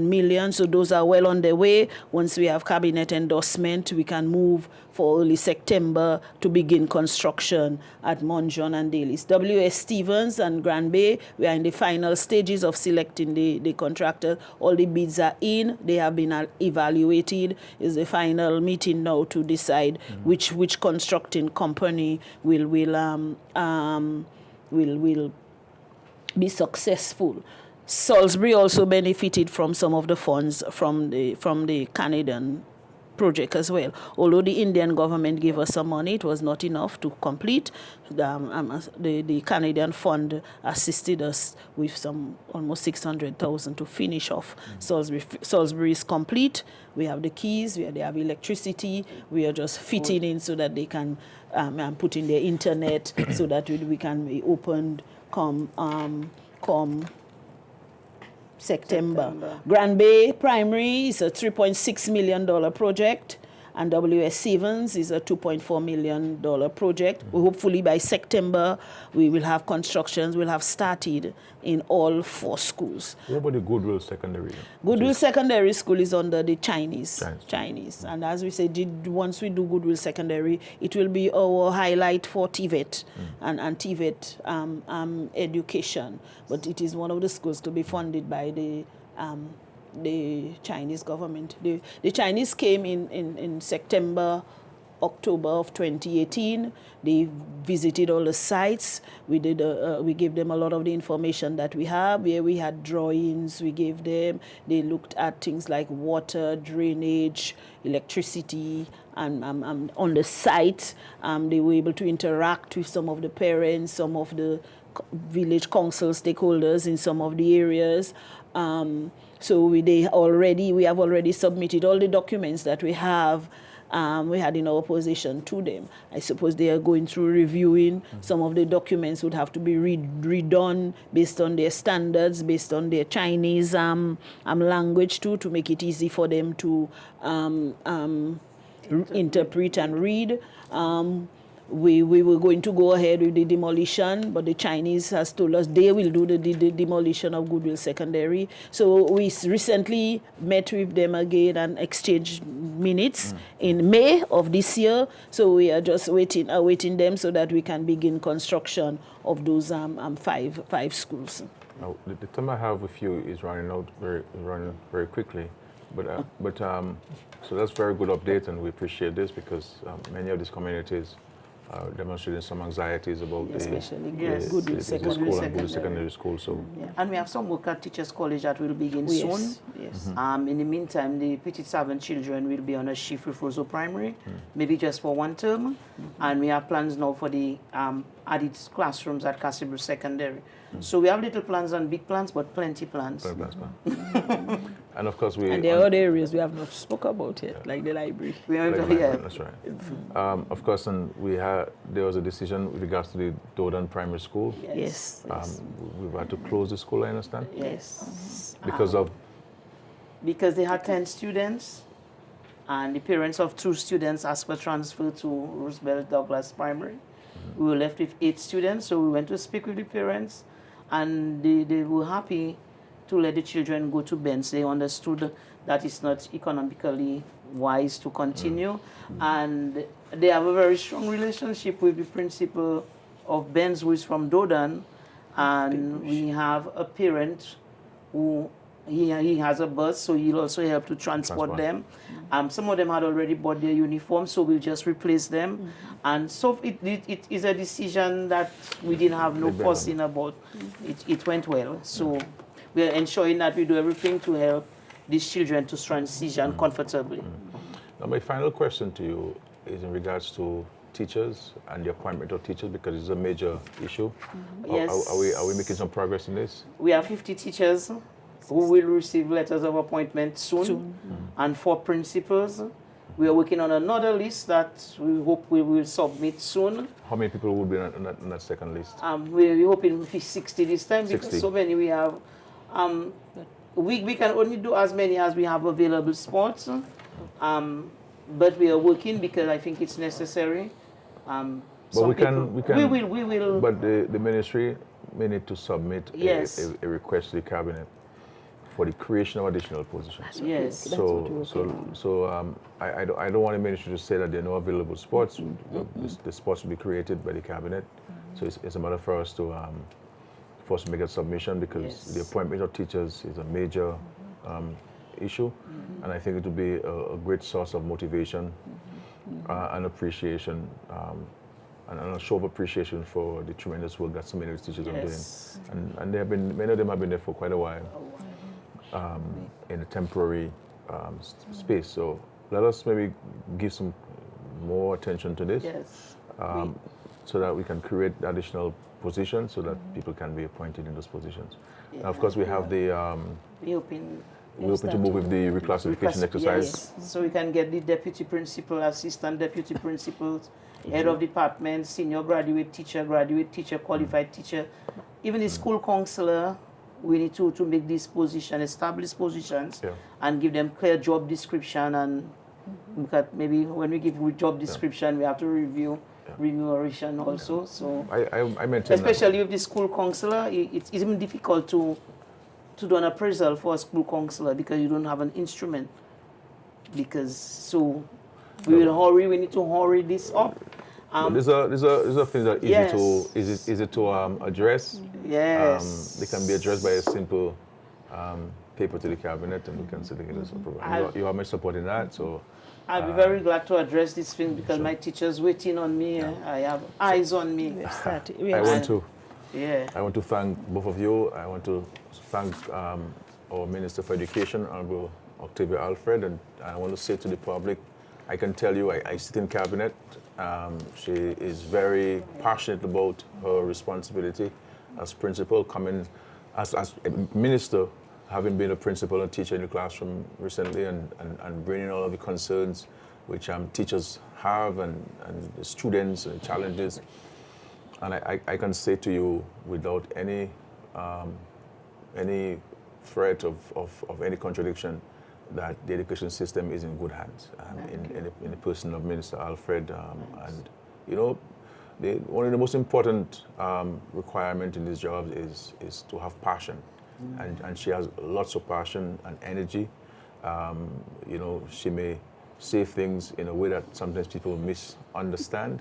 million. So those are well on their way. Once we have cabinet endorsement, we can move for early September to begin construction at Monjon and Daly. W.S. Stevens and Granby, we are in the final stages of selecting the contractor. All the bids are in. They have been evaluated. It's the final meeting now to decide which constructing company will be successful. Salisbury also benefited from some of the funds from the Canadian project as well. Although the Indian government gave us some money, it was not enough to complete. The Canadian fund assisted us with some almost 600,000 to finish off. Salisbury is complete. We have the keys. They have electricity. We are just fitting in so that they can put in their internet so that we can be opened come September. Grand Bay Primary is a $3.6 million project, and W.S. Stevens is a $2.4 million project. Hopefully by September, we will have constructions, we'll have started in all 4 schools. What about the Goodwill Secondary? Goodwill Secondary School is under the Chinese. And as we said, once we do Goodwill Secondary, it will be our highlight for TVET and TVET education. But it is one of the schools to be funded by the Chinese government. The Chinese came in September, October of 2018. They visited all the sites. We gave them a lot of the information that we have. Where we had drawings, we gave them. They looked at things like water, drainage, electricity, and on the site, they were able to interact with some of the parents, some of the village council stakeholders in some of the areas. So we have already submitted all the documents that we have. We had in our possession to them. I suppose they are going through reviewing. Some of the documents would have to be redone based on their standards, based on their Chinese language too, to make it easy for them to interpret and read. We were going to go ahead with the demolition, but the Chinese has told us they will do the demolition of Goodwill Secondary. So we recently met with them again and exchanged minutes in May of this year. So we are just awaiting them so that we can begin construction of those 5 schools. Now, the time I have with you is running very quickly. But so that's very good update, and we appreciate this because many of these communities are demonstrating some anxieties about especially Yes. Goodwill the Secondary. school and Goodwill Secondary School. So And we have some work at Teachers College that will begin soon. Yes. In the meantime, the Petit Savant children will be on a shift with Roseau Primary, maybe just for 1 term. And we have plans now for the added classrooms at Cassibur Secondary. So we have little plans and big plans, but plenty plans. and of course And there are other areas we have not spoke about yet, like the library. That's right. Of course, and there was a decision with regards to the Dodan Primary School. Yes. We've had to close the school, I understand. Yes. Because they had 10 students, and the parents of 2 students asked for transfer to Roosevelt Douglas Primary. We were left with 8 students, so we went to speak with the parents, and they were happy to let the children go to Benz. They understood that it's not economically wise to continue, and they have a very strong relationship with the principal of Benz, who is from Dodan, and we have a parent who he has a bus, so he'll also help to transport them. Some of them had already bought their uniforms, so we'll just replace them. And so it is a decision that we didn't have no fussing about. It went well. So we are ensuring that we do everything to help these children to transition comfortably. Now, my final question to you is in regards to teachers and the appointment of teachers, because it's a major issue. Yes. Are we making some progress in this? We have 50 teachers who will receive letters of appointment soon. And 4 principals. We are working on another list that we hope we will submit soon. How many people will be on that second list? We're hoping 60 this time, because 60. so many we have. We can only do as many as we have available spots, but we are working because I think it's necessary. But we will. But the ministry may need to submit a request to the cabinet for the creation of additional positions. Yes. So I don't want the ministry to say that there are no available spots. The spots will be created by the cabinet. So it's a matter for us to make a submission, because the appointment of teachers is a major issue, and I think it will be a great source of motivation and appreciation a show of appreciation for the tremendous work that so many of the teachers Yes. are doing. And they have been, many of them have been there for quite a while in a temporary space. So let us maybe give some more attention to this. Yes. So that we can create additional positions so that people can be appointed in those positions. Yeah. And of course, we have the, We open we're open to move with the reclassification exercise. Yes, so we can get the deputy principal, assistant deputy principals, head of department, senior graduate teacher, qualified teacher, even the school counselor. We need to make these positions, establish positions, and give them clear job description. And because maybe when we give job description, we have to review remuneration also. So I maintain especially with the school counselor, it's even difficult to do an appraisal for a school counselor because you don't have an instrument. So we need to hurry this up. There's a thing that easy to address. Yes. They can be addressed by a simple paper to the cabinet, and we can certainly get this approved. You have my support in that, so. I'll be very glad to address this thing because my teacher's waiting on me. I have eyes on me. I want to thank both of you. I want to thank our Minister for Education, Honorable Octavia Alfred, and I want to say to the public, I can tell you, I sit in cabinet. She is very passionate about her responsibility as principal, coming as a minister, having been a principal and teacher in the classroom recently, and bringing all of the concerns which teachers have and the students and the challenges. And I can say to you without any threat of any contradiction that the education system is in good hands in the person of Minister Alfred. And you know, one of the most important requirements in this job is to have passion. And she has lots of passion and energy. You know, she may say things in a way that sometimes people misunderstand.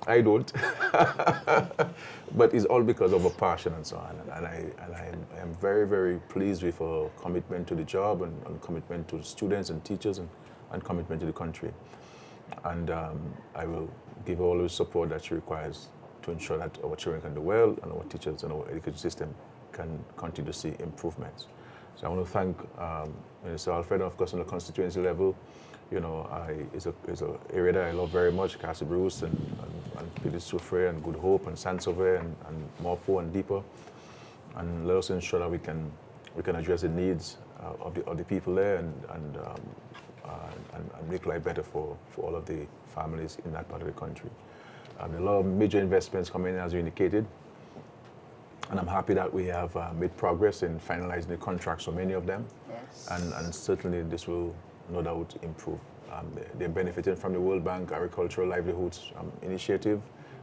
I don't, but it's all because of her passion and so on. And I am very, very pleased with her commitment to the job and commitment to the students and teachers and commitment to the country. And I will give her all the support that she requires to ensure that our children can do well and our teachers and our education system can continue to see improvements. So I want to thank Minister Alfred, and of course on the constituency level, you know, it's an area that I love very much, Castle Bruce and Pili Soufre and Good Hope and Saint-Sauveur and Morpo and Deeper. And let us ensure that we can address the needs of the people there and make life better for all of the families in that part of the country. There are a lot of major investments coming in, as you indicated. And I'm happy that we have made progress in finalizing the contracts for many of them. Yes. And certainly this will no doubt improve. They're benefiting from the World Bank Agricultural Livelihoods Initiative.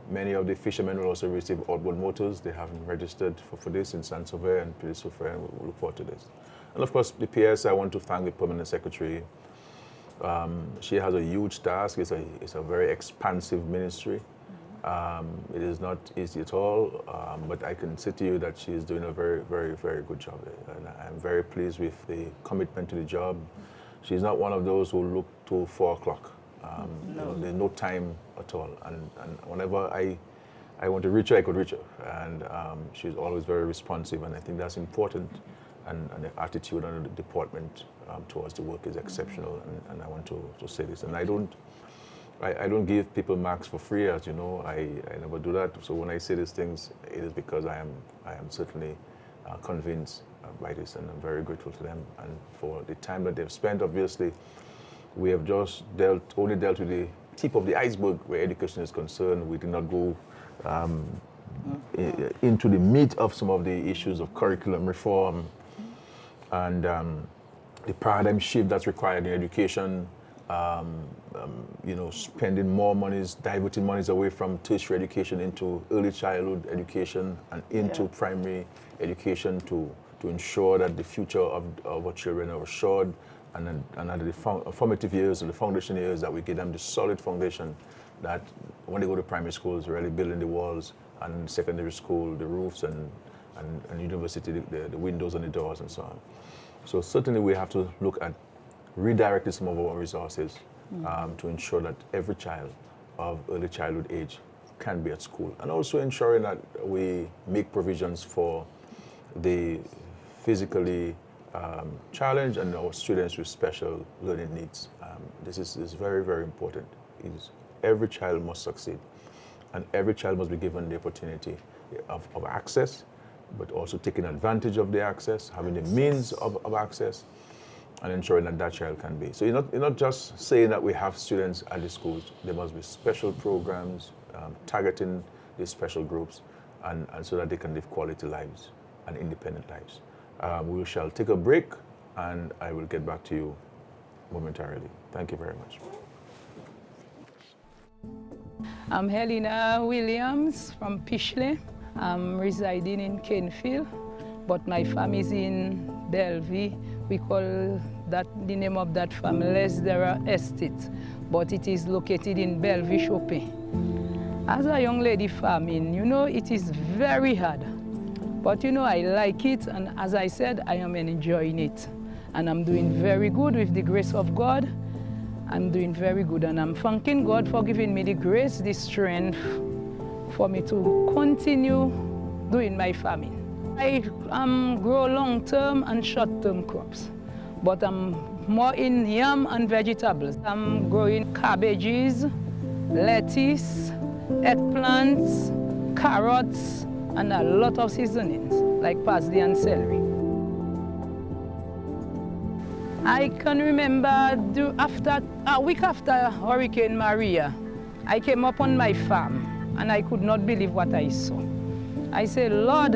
Many of the fishermen will also receive outboard motors. They haven't registered for this in Saint-Sauveur and Pili Soufre, and we'll look forward to this. And of course, the PS, I want to thank the Permanent Secretary. She has a huge task. It's a very expansive ministry. It is not easy at all, but I can say to you that she is doing a very, very, very good job. And I'm very pleased with the commitment to the job. She's not one of those who look to 4 o'clock. You know, there's no time at all. And whenever I want to reach her, I could reach her. And she's always very responsive, and I think that's important. And the attitude of the department towards the work is exceptional. And I want to say this. And I don't give people marks for free, as you know. I never do that. So when I say these things, it is because I am certainly convinced by this, and I'm very grateful to them and for the time that they've spent. Obviously, we have just only dealt with the tip of the iceberg where education is concerned. We did not go into the meat of some of the issues of curriculum reform and the paradigm shift that's required in education. You know, spending more monies, diverting monies away from tertiary education into early childhood education and into primary education to ensure that the future of our children are assured, and at the formative years and the foundation years that we give them the solid foundation that when they go to primary schools, really building the walls, and secondary school, the roofs, and university, the windows and the doors and so on. So certainly we have to look at redirecting some of our resources to ensure that every child of early childhood age can be at school, and also ensuring that we make provisions for the physically challenged and our students with special learning needs. This is very, very important. Every child must succeed, and every child must be given the opportunity of access, but also taking advantage of the access, having the means of access, and ensuring that that child can be. So you're not just saying that we have students at the schools. There must be special programs targeting these special groups, and so that they can live quality lives and independent lives. We shall take a break, and I will get back to you momentarily. Thank you very much. I'm Helena Williams from Pishley. I'm residing in Kenfield, but my farm is in Bellevue. We call that the name of that farm Lesdera Estate, but it is located in Bellevue, Chopin. As a young lady farming, you know, it is very hard. But you know, I like it, and as I said, I am enjoying it. And I'm doing very good with the grace of God. I'm doing very good, and I'm thanking God for giving me the grace, the strength for me to continue doing my farming. I grow long-term and short-term crops, but I'm more in yam and vegetables. I'm growing cabbages, lettuce, eggplants, carrots, and a lot of seasonings like parsley and celery. I can remember a week after Hurricane Maria, I came up on my farm and I could not believe what I saw. I said, Lord,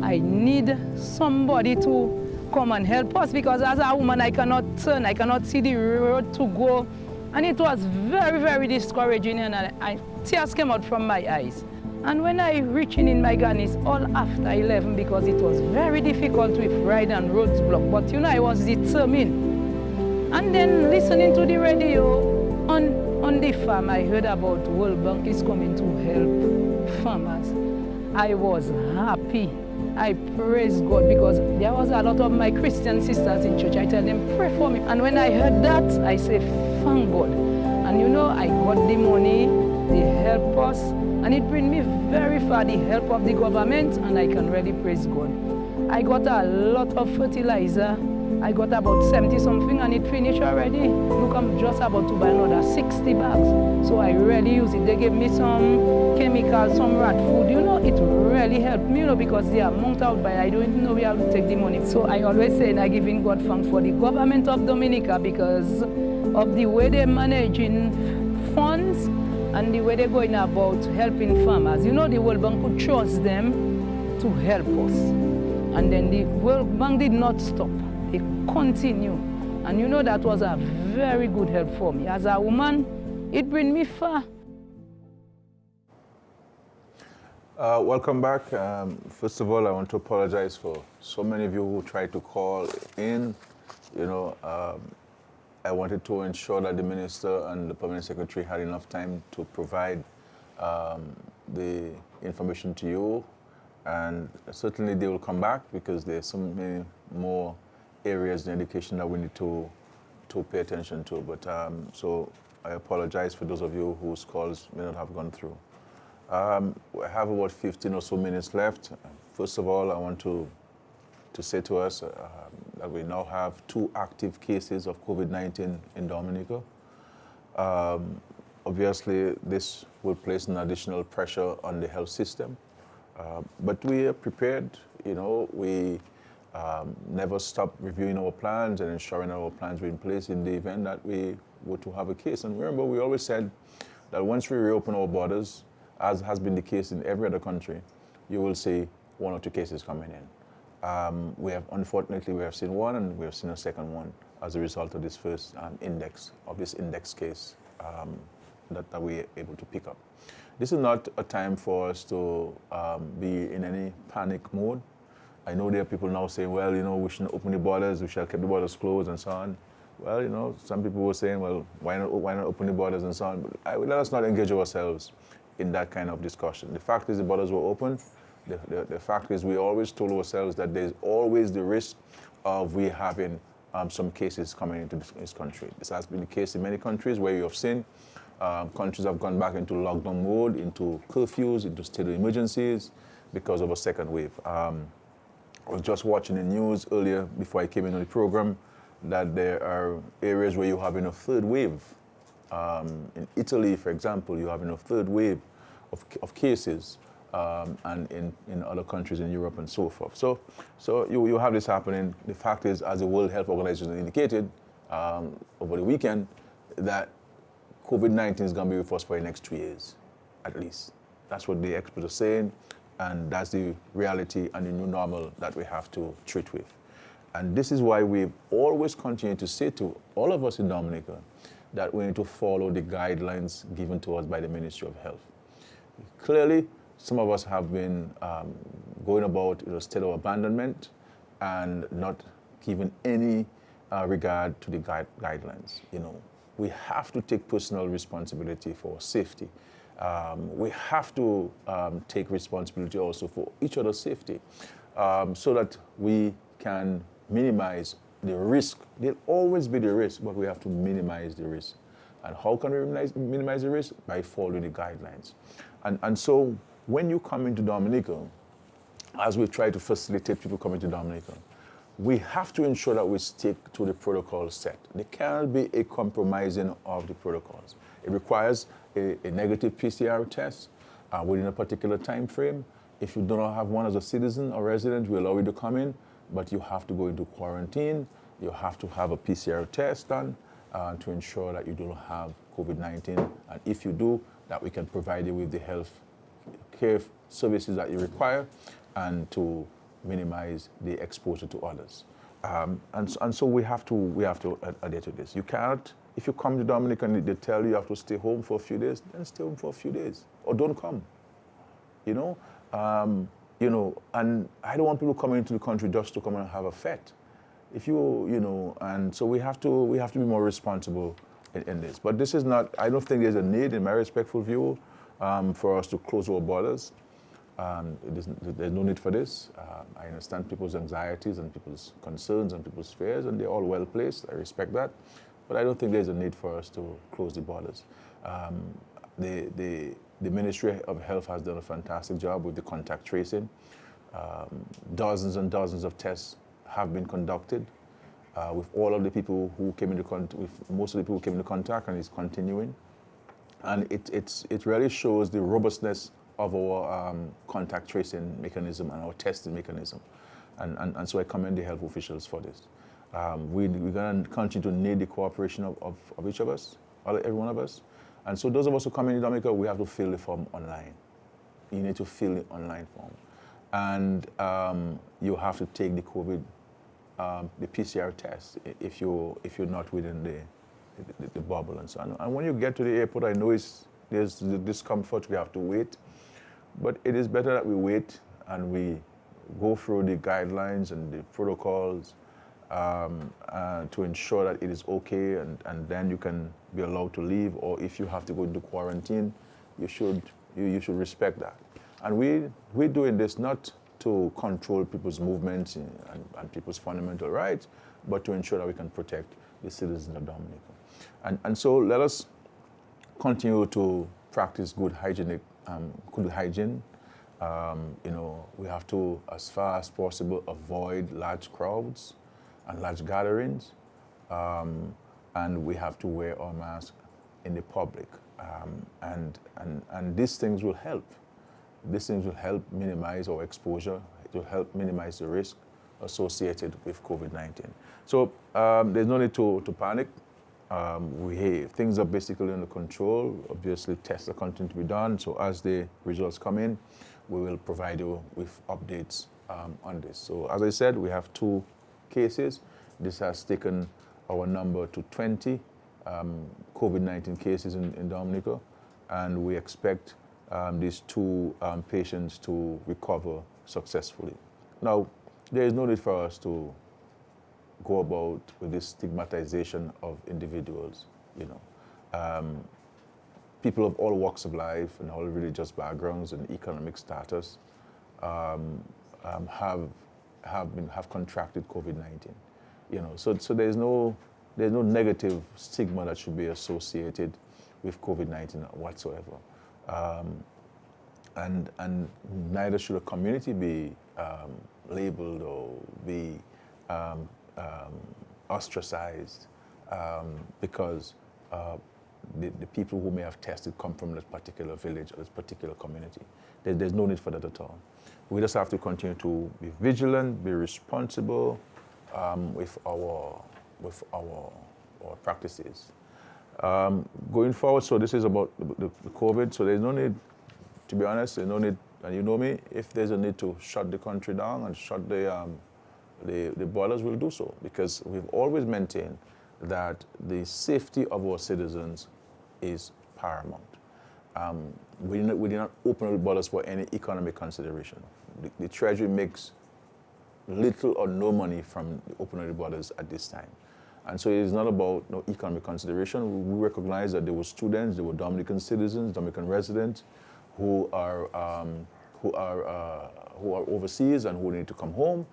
I need somebody to come and help us, because as a woman I cannot turn, I cannot see the road to go. And it was very, very discouraging, and tears came out from my eyes. And when I reached in my garden, it's all after 11, because it was very difficult with ride and roads blocked. But you know, I was determined. And then listening to the radio on the farm, I heard about World Bank is coming to help farmers. I was happy. I praise God, because there was a lot of my Christian sisters in church. I tell them, pray for me. And when I heard that, I say, thank God. And you know, I got the money, they help us, and it brings me very far, the help of the government, and I can really praise God. I got a lot of fertilizer. I got about 70 something, and it finished already. Look, I'm just about to buy another 60 bags. So I really use it. They gave me some chemicals, some rat food. You know, it really helped me, you know, because the amount out by, I don't even know where to take the money. So I always say, I giving God thanks for the government of Dominica, because of the way they're managing funds and the way they're going about helping farmers. You know, the World Bank could trust them to help us. And then the World Bank did not stop. They continue. And you know, that was a very good help for me. As a woman, it brings me far. Welcome back. First of all, I want to apologize for so many of you who tried to call in. You know, I wanted to ensure that the minister and the permanent secretary had enough time to provide the information to you, and certainly they will come back, because there's so many more areas in education that we need to pay attention to. But so I apologize for those of you whose calls may not have gone through. We have about 15 or so minutes left. First of all, I want to say to us that we now have 2 active cases of COVID-19 in Dominica. Obviously, this will place an additional pressure on the health system, but we are prepared. You know, we never stop reviewing our plans and ensuring our plans were in place in the event that we were to have a case. And remember, we always said that once we reopen our borders, as has been the case in every other country, you will see 1 or 2 cases coming in. Unfortunately, we have seen 1, and we have seen a second one as a result of this first index case that we were able to pick up. This is not a time for us to be in any panic mode. I know there are people now saying, well, you know, we shouldn't open the borders, we shall keep the borders closed and so on. Well, you know, some people were saying, well, why not open the borders and so on? But let us not engage ourselves in that kind of discussion. The fact is the borders were open. The fact is we always told ourselves that there's always the risk of we having some cases coming into this country. This has been the case in many countries where you have seen Countries have gone back into lockdown mode, into curfews, into state of emergencies because of a second wave. I was just watching the news earlier before I came into the program that there are areas where you're having a third wave. In Italy, for example, you're having a third wave of cases, and in other countries in Europe and so forth. So you have this happening. The fact is, as the World Health Organization indicated over the weekend, that COVID-19 is going to be with us for the next 2 years, at least. That's what the experts are saying, and that's the reality and the new normal that we have to treat with. And this is why we've always continued to say to all of us in Dominica that we need to follow the guidelines given to us by the Ministry of Health. Clearly, some of us have been going about in a state of abandonment and not giving any regard to the guidelines. We have to take personal responsibility for safety. We have to take responsibility also for each other's safety, so that we can minimize the risk. There'll always be the risk, but we have to minimize the risk. And how can we minimize the risk? By following the guidelines. And so when you come into Dominica, as we try to facilitate people coming to Dominica, we have to ensure that we stick to the protocol set. There cannot be a compromising of the protocols. It requires a negative PCR test within a particular time frame. If you do not have one as a citizen or resident, we allow you to come in, but you have to go into quarantine. You have to have a PCR test done to ensure that you don't have COVID-19. And if you do, that we can provide you with the health care services that you require and to minimize the exposure to others. And so we have to adhere to this. You cannot, if you come to Dominica and they tell you have to stay home for a few days, then stay home for a few days or don't come. And I don't want people coming into the country just to come and have a fete. And so we have to be more responsible in this. But this is not, I don't think there's a need, in my respectful view, for us to close our borders. There's no need for this. I understand people's anxieties and people's concerns and people's fears, and they're all well placed. I respect that. But I don't think there's a need for us to close the borders. The Ministry of Health has done a fantastic job with the contact tracing. Dozens and dozens of tests have been conducted with all of the people who came into contact, with most of the people who came into contact, and it's continuing. And it really shows the robustness of our contact tracing mechanism and our testing mechanism. And so I commend the health officials for this. We're going to continue to need the cooperation of each of us, every one of us. And so those of us who come in Dominica, we have to fill the form online. You need to fill the online form. And you have to take the COVID, the PCR test if you're not within the bubble and so on. And when you get to the airport, I know there's the discomfort, we have to wait. But it is better that we wait and we go through the guidelines and the protocols to ensure that it is okay, and then you can be allowed to leave. Or if you have to go into quarantine, you should respect that. And we're doing this not to control people's movements and people's fundamental rights, but to ensure that we can protect the citizens of Dominica. And so let us continue to practice good hygiene. We have to, as far as possible, avoid large crowds and large gatherings, and we have to wear our mask in the public. And these things will help. These things will help minimize our exposure. It will help minimize the risk associated with COVID-19. So there's no need to panic. Things are basically under control. Obviously, tests are continuing to be done. So as the results come in, we will provide you with updates on this. So as I said, we have 2 cases. This has taken our number to 20 COVID-19 cases in Dominica, and we expect these 2 patients to recover successfully. Now, there is no need for us to go about with this stigmatization of individuals. People of all walks of life and all religious backgrounds and economic status have contracted COVID-19. So there's no negative stigma that should be associated with COVID-19 whatsoever. And neither should a community be labeled or be ostracized because the people who may have tested come from this particular village or this particular community. There's no need for that at all. We just have to continue to be vigilant, be responsible with our practices. Going forward, so this is about the COVID, so there's no need, to be honest, there's no need, and you know me, if there's a need to shut the country down and shut the borders, we'll do so, because we've always maintained that the safety of our citizens is paramount. We did not open the borders for any economic consideration. The Treasury makes little or no money from the opening of the borders at this time. And so it is not about no economic consideration. We recognize that there were students, there were Dominican citizens, Dominican residents who are overseas and who need to come home.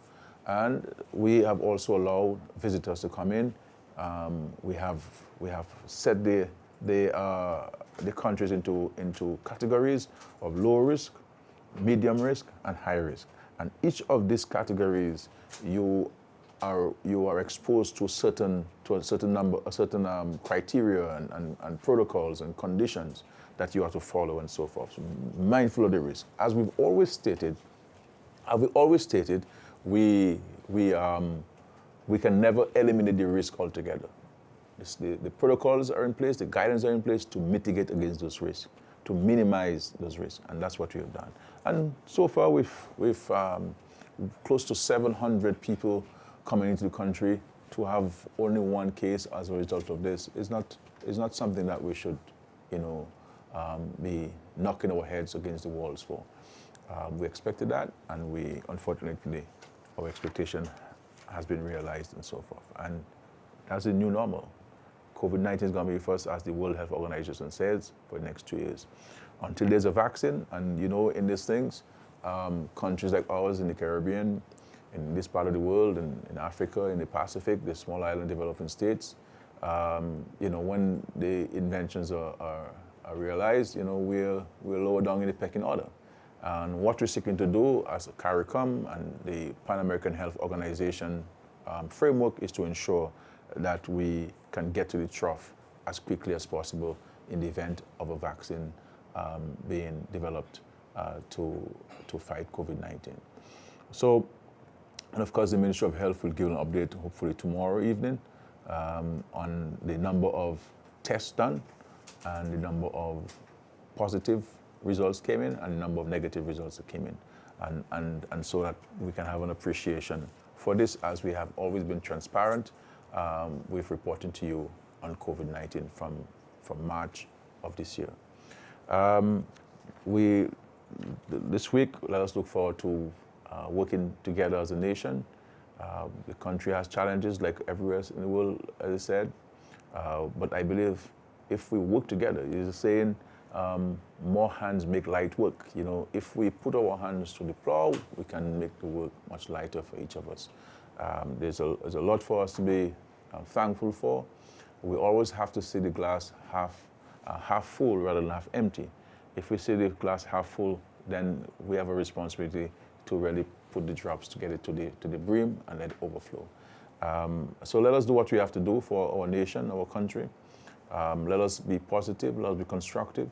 And we have also allowed visitors to come in. We have set the countries into categories of low risk, medium risk, and high risk. And each of these categories, you are exposed to a certain criteria and protocols and conditions that you have to follow and so forth. So mindful of the risk. As we've always stated, we can never eliminate the risk altogether. The protocols are in place, the guidance are in place to mitigate against those risks, to minimize those risks, and that's what we have done. And so far, we've close to 700 people coming into the country. To have only one case as a result of this is not something that we should, be knocking our heads against the walls for. We expected that, and we, unfortunately, our expectation has been realized and so forth. And that's the new normal. COVID-19 is going to be with us, as the World Health Organization says, for the next 2 years. Until there's a vaccine, and in these things, countries like ours in the Caribbean, in this part of the world, in Africa, in the Pacific, the small island developing states, when the inventions are realized, we're lower down in the pecking order. And what we're seeking to do as a CARICOM and the Pan American Health Organization framework is to ensure that we can get to the trough as quickly as possible in the event of a vaccine being developed to fight COVID-19. So, and of course, the Ministry of Health will give an update hopefully tomorrow evening on the number of tests done and the number of positive results came in and the number of negative results that came in. And so that we can have an appreciation for this, as we have always been transparent with reporting to you on COVID-19 from March of this year. This week, let us look forward to working together as a nation. The country has challenges like everywhere else in the world, as I said, but I believe if we work together, there's a saying, more hands make light work. If we put our hands to the plow, we can make the work much lighter for each of us. There's a lot for us to be thankful for. We always have to see the glass half full rather than half empty. If we see the glass half full, then we have a responsibility to really put the drops to get it to the brim and let it overflow. So let us do what we have to do for our nation, our country. Let us be positive, let us be constructive.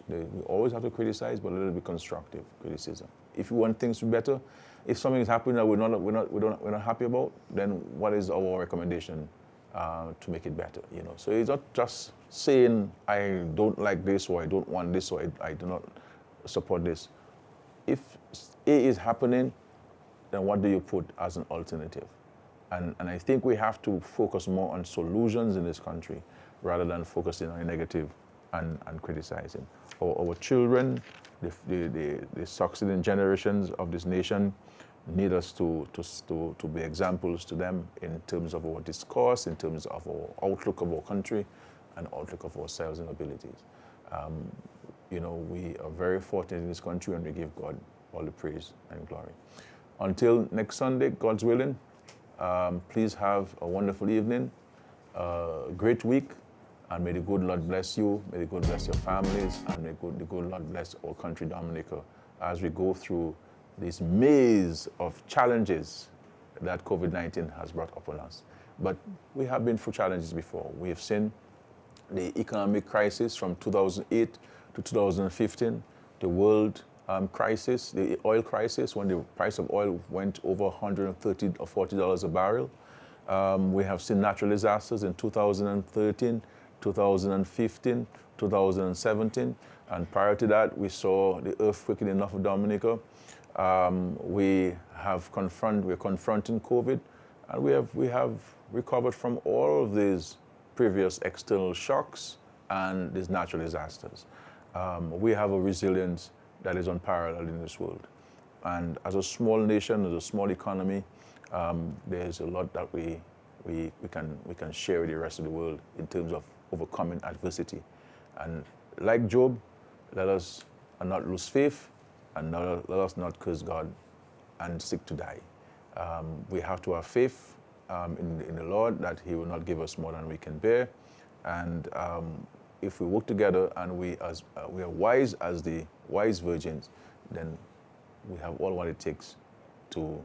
We always have to criticize, but let us be constructive criticism. If you want things to be better, if something is happening that we're not happy about, then what is our recommendation to make it better? So it's not just saying I don't like this, or I don't want this, or I do not support this. If A is happening, then what do you put as an alternative? And I think we have to focus more on solutions in this country rather than focusing on the negative and criticizing. Our children, the succeeding generations of this nation need us to be examples to them in terms of our discourse, in terms of our outlook of our country and outlook of ourselves and abilities. We are very fortunate in this country, and we give God all the praise and glory. Until next Sunday, God's willing, please have a wonderful evening, a great week, And may the good Lord bless you, may the good bless your families, and may the good Lord bless our country, Dominica, as we go through this maze of challenges that COVID-19 has brought upon us. But we have been through challenges before. We have seen the economic crisis from 2008 to 2015, the world crisis, the oil crisis, when the price of oil went over $130 or $40 a barrel. We have seen natural disasters in 2013, 2015, 2017, and prior to that, we saw the earthquake in the North of Dominica. We're confronting COVID, and we have recovered from all of these previous external shocks and these natural disasters. We have a resilience that is unparalleled in this world. And as a small nation, as a small economy, there's a lot that we can share with the rest of the world in terms of overcoming adversity. And like Job, let us not lose faith, and let us not curse God and seek to die. We have to have faith in the Lord that He will not give us more than we can bear. And if we work together and we are wise as the wise virgins, then we have all what it takes to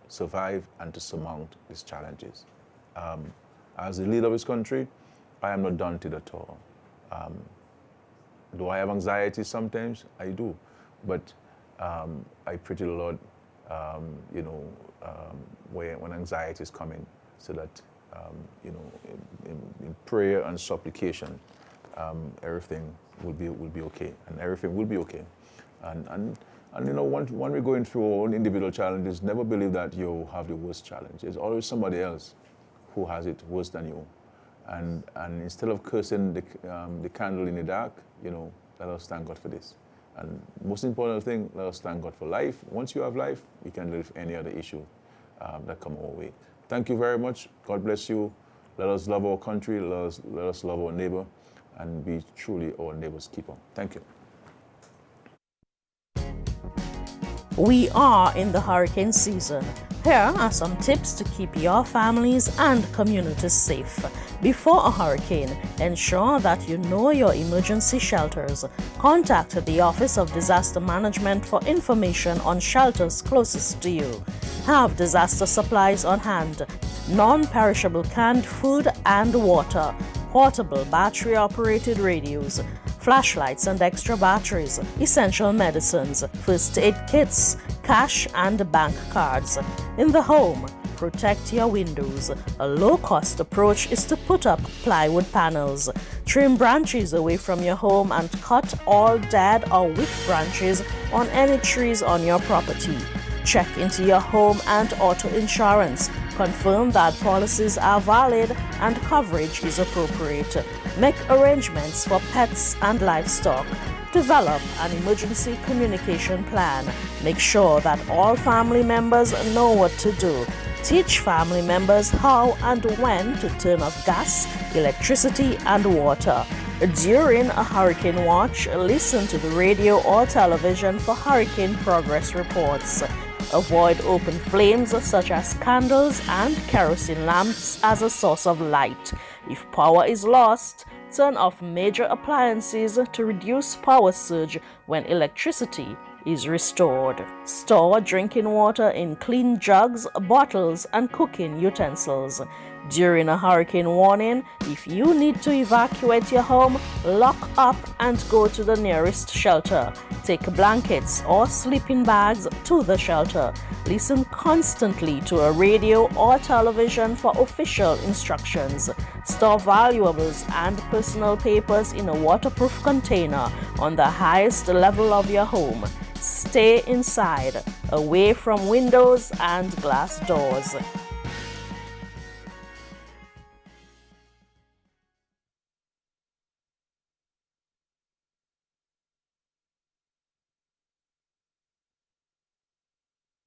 survive and to surmount these challenges. As the leader of this country, I am not daunted at all. Do I have anxiety sometimes? I do. But I pray to the Lord, when anxiety is coming, so that, in prayer and supplication, everything will be okay, and everything will be okay. And when we're going through our own individual challenges, never believe that you have the worst challenge. There's always somebody else who has it worse than you. And instead of cursing the candle in the dark, let us thank God for this. And most important thing, let us thank God for life. Once you have life, you can live any other issue that come our way. Thank you very much. God bless you. Let us love our country. Let us love our neighbor and be truly our neighbor's keeper. Thank you. We are in the hurricane season. Here are some tips to keep your families and communities safe. Before a hurricane, ensure that you know your emergency shelters. Contact the Office of Disaster Management for information on shelters closest to you. Have disaster supplies on hand. Non-perishable canned food and water. Portable battery-operated radios. Flashlights and extra batteries, essential medicines, first aid kits, cash and bank cards. In the home, protect your windows. A low-cost approach is to put up plywood panels. Trim branches away from your home and cut all dead or weak branches on any trees on your property. Check into your home and auto insurance. Confirm that policies are valid and coverage is appropriate. Make arrangements for pets and livestock. Develop an emergency communication plan. Make sure that all family members know what to do. Teach family members how and when to turn off gas, electricity, and water. During a hurricane watch, listen to the radio or television for hurricane progress reports. Avoid open flames such as candles and kerosene lamps as a source of light. If power is lost, turn off major appliances to reduce power surge when electricity is restored. Store drinking water in clean jugs, bottles, and cooking utensils. During a hurricane warning, if you need to evacuate your home, lock up and go to the nearest shelter. Take blankets or sleeping bags to the shelter. Listen constantly to a radio or television for official instructions. Store valuables and personal papers in a waterproof container on the highest level of your home. Stay inside, away from windows and glass doors.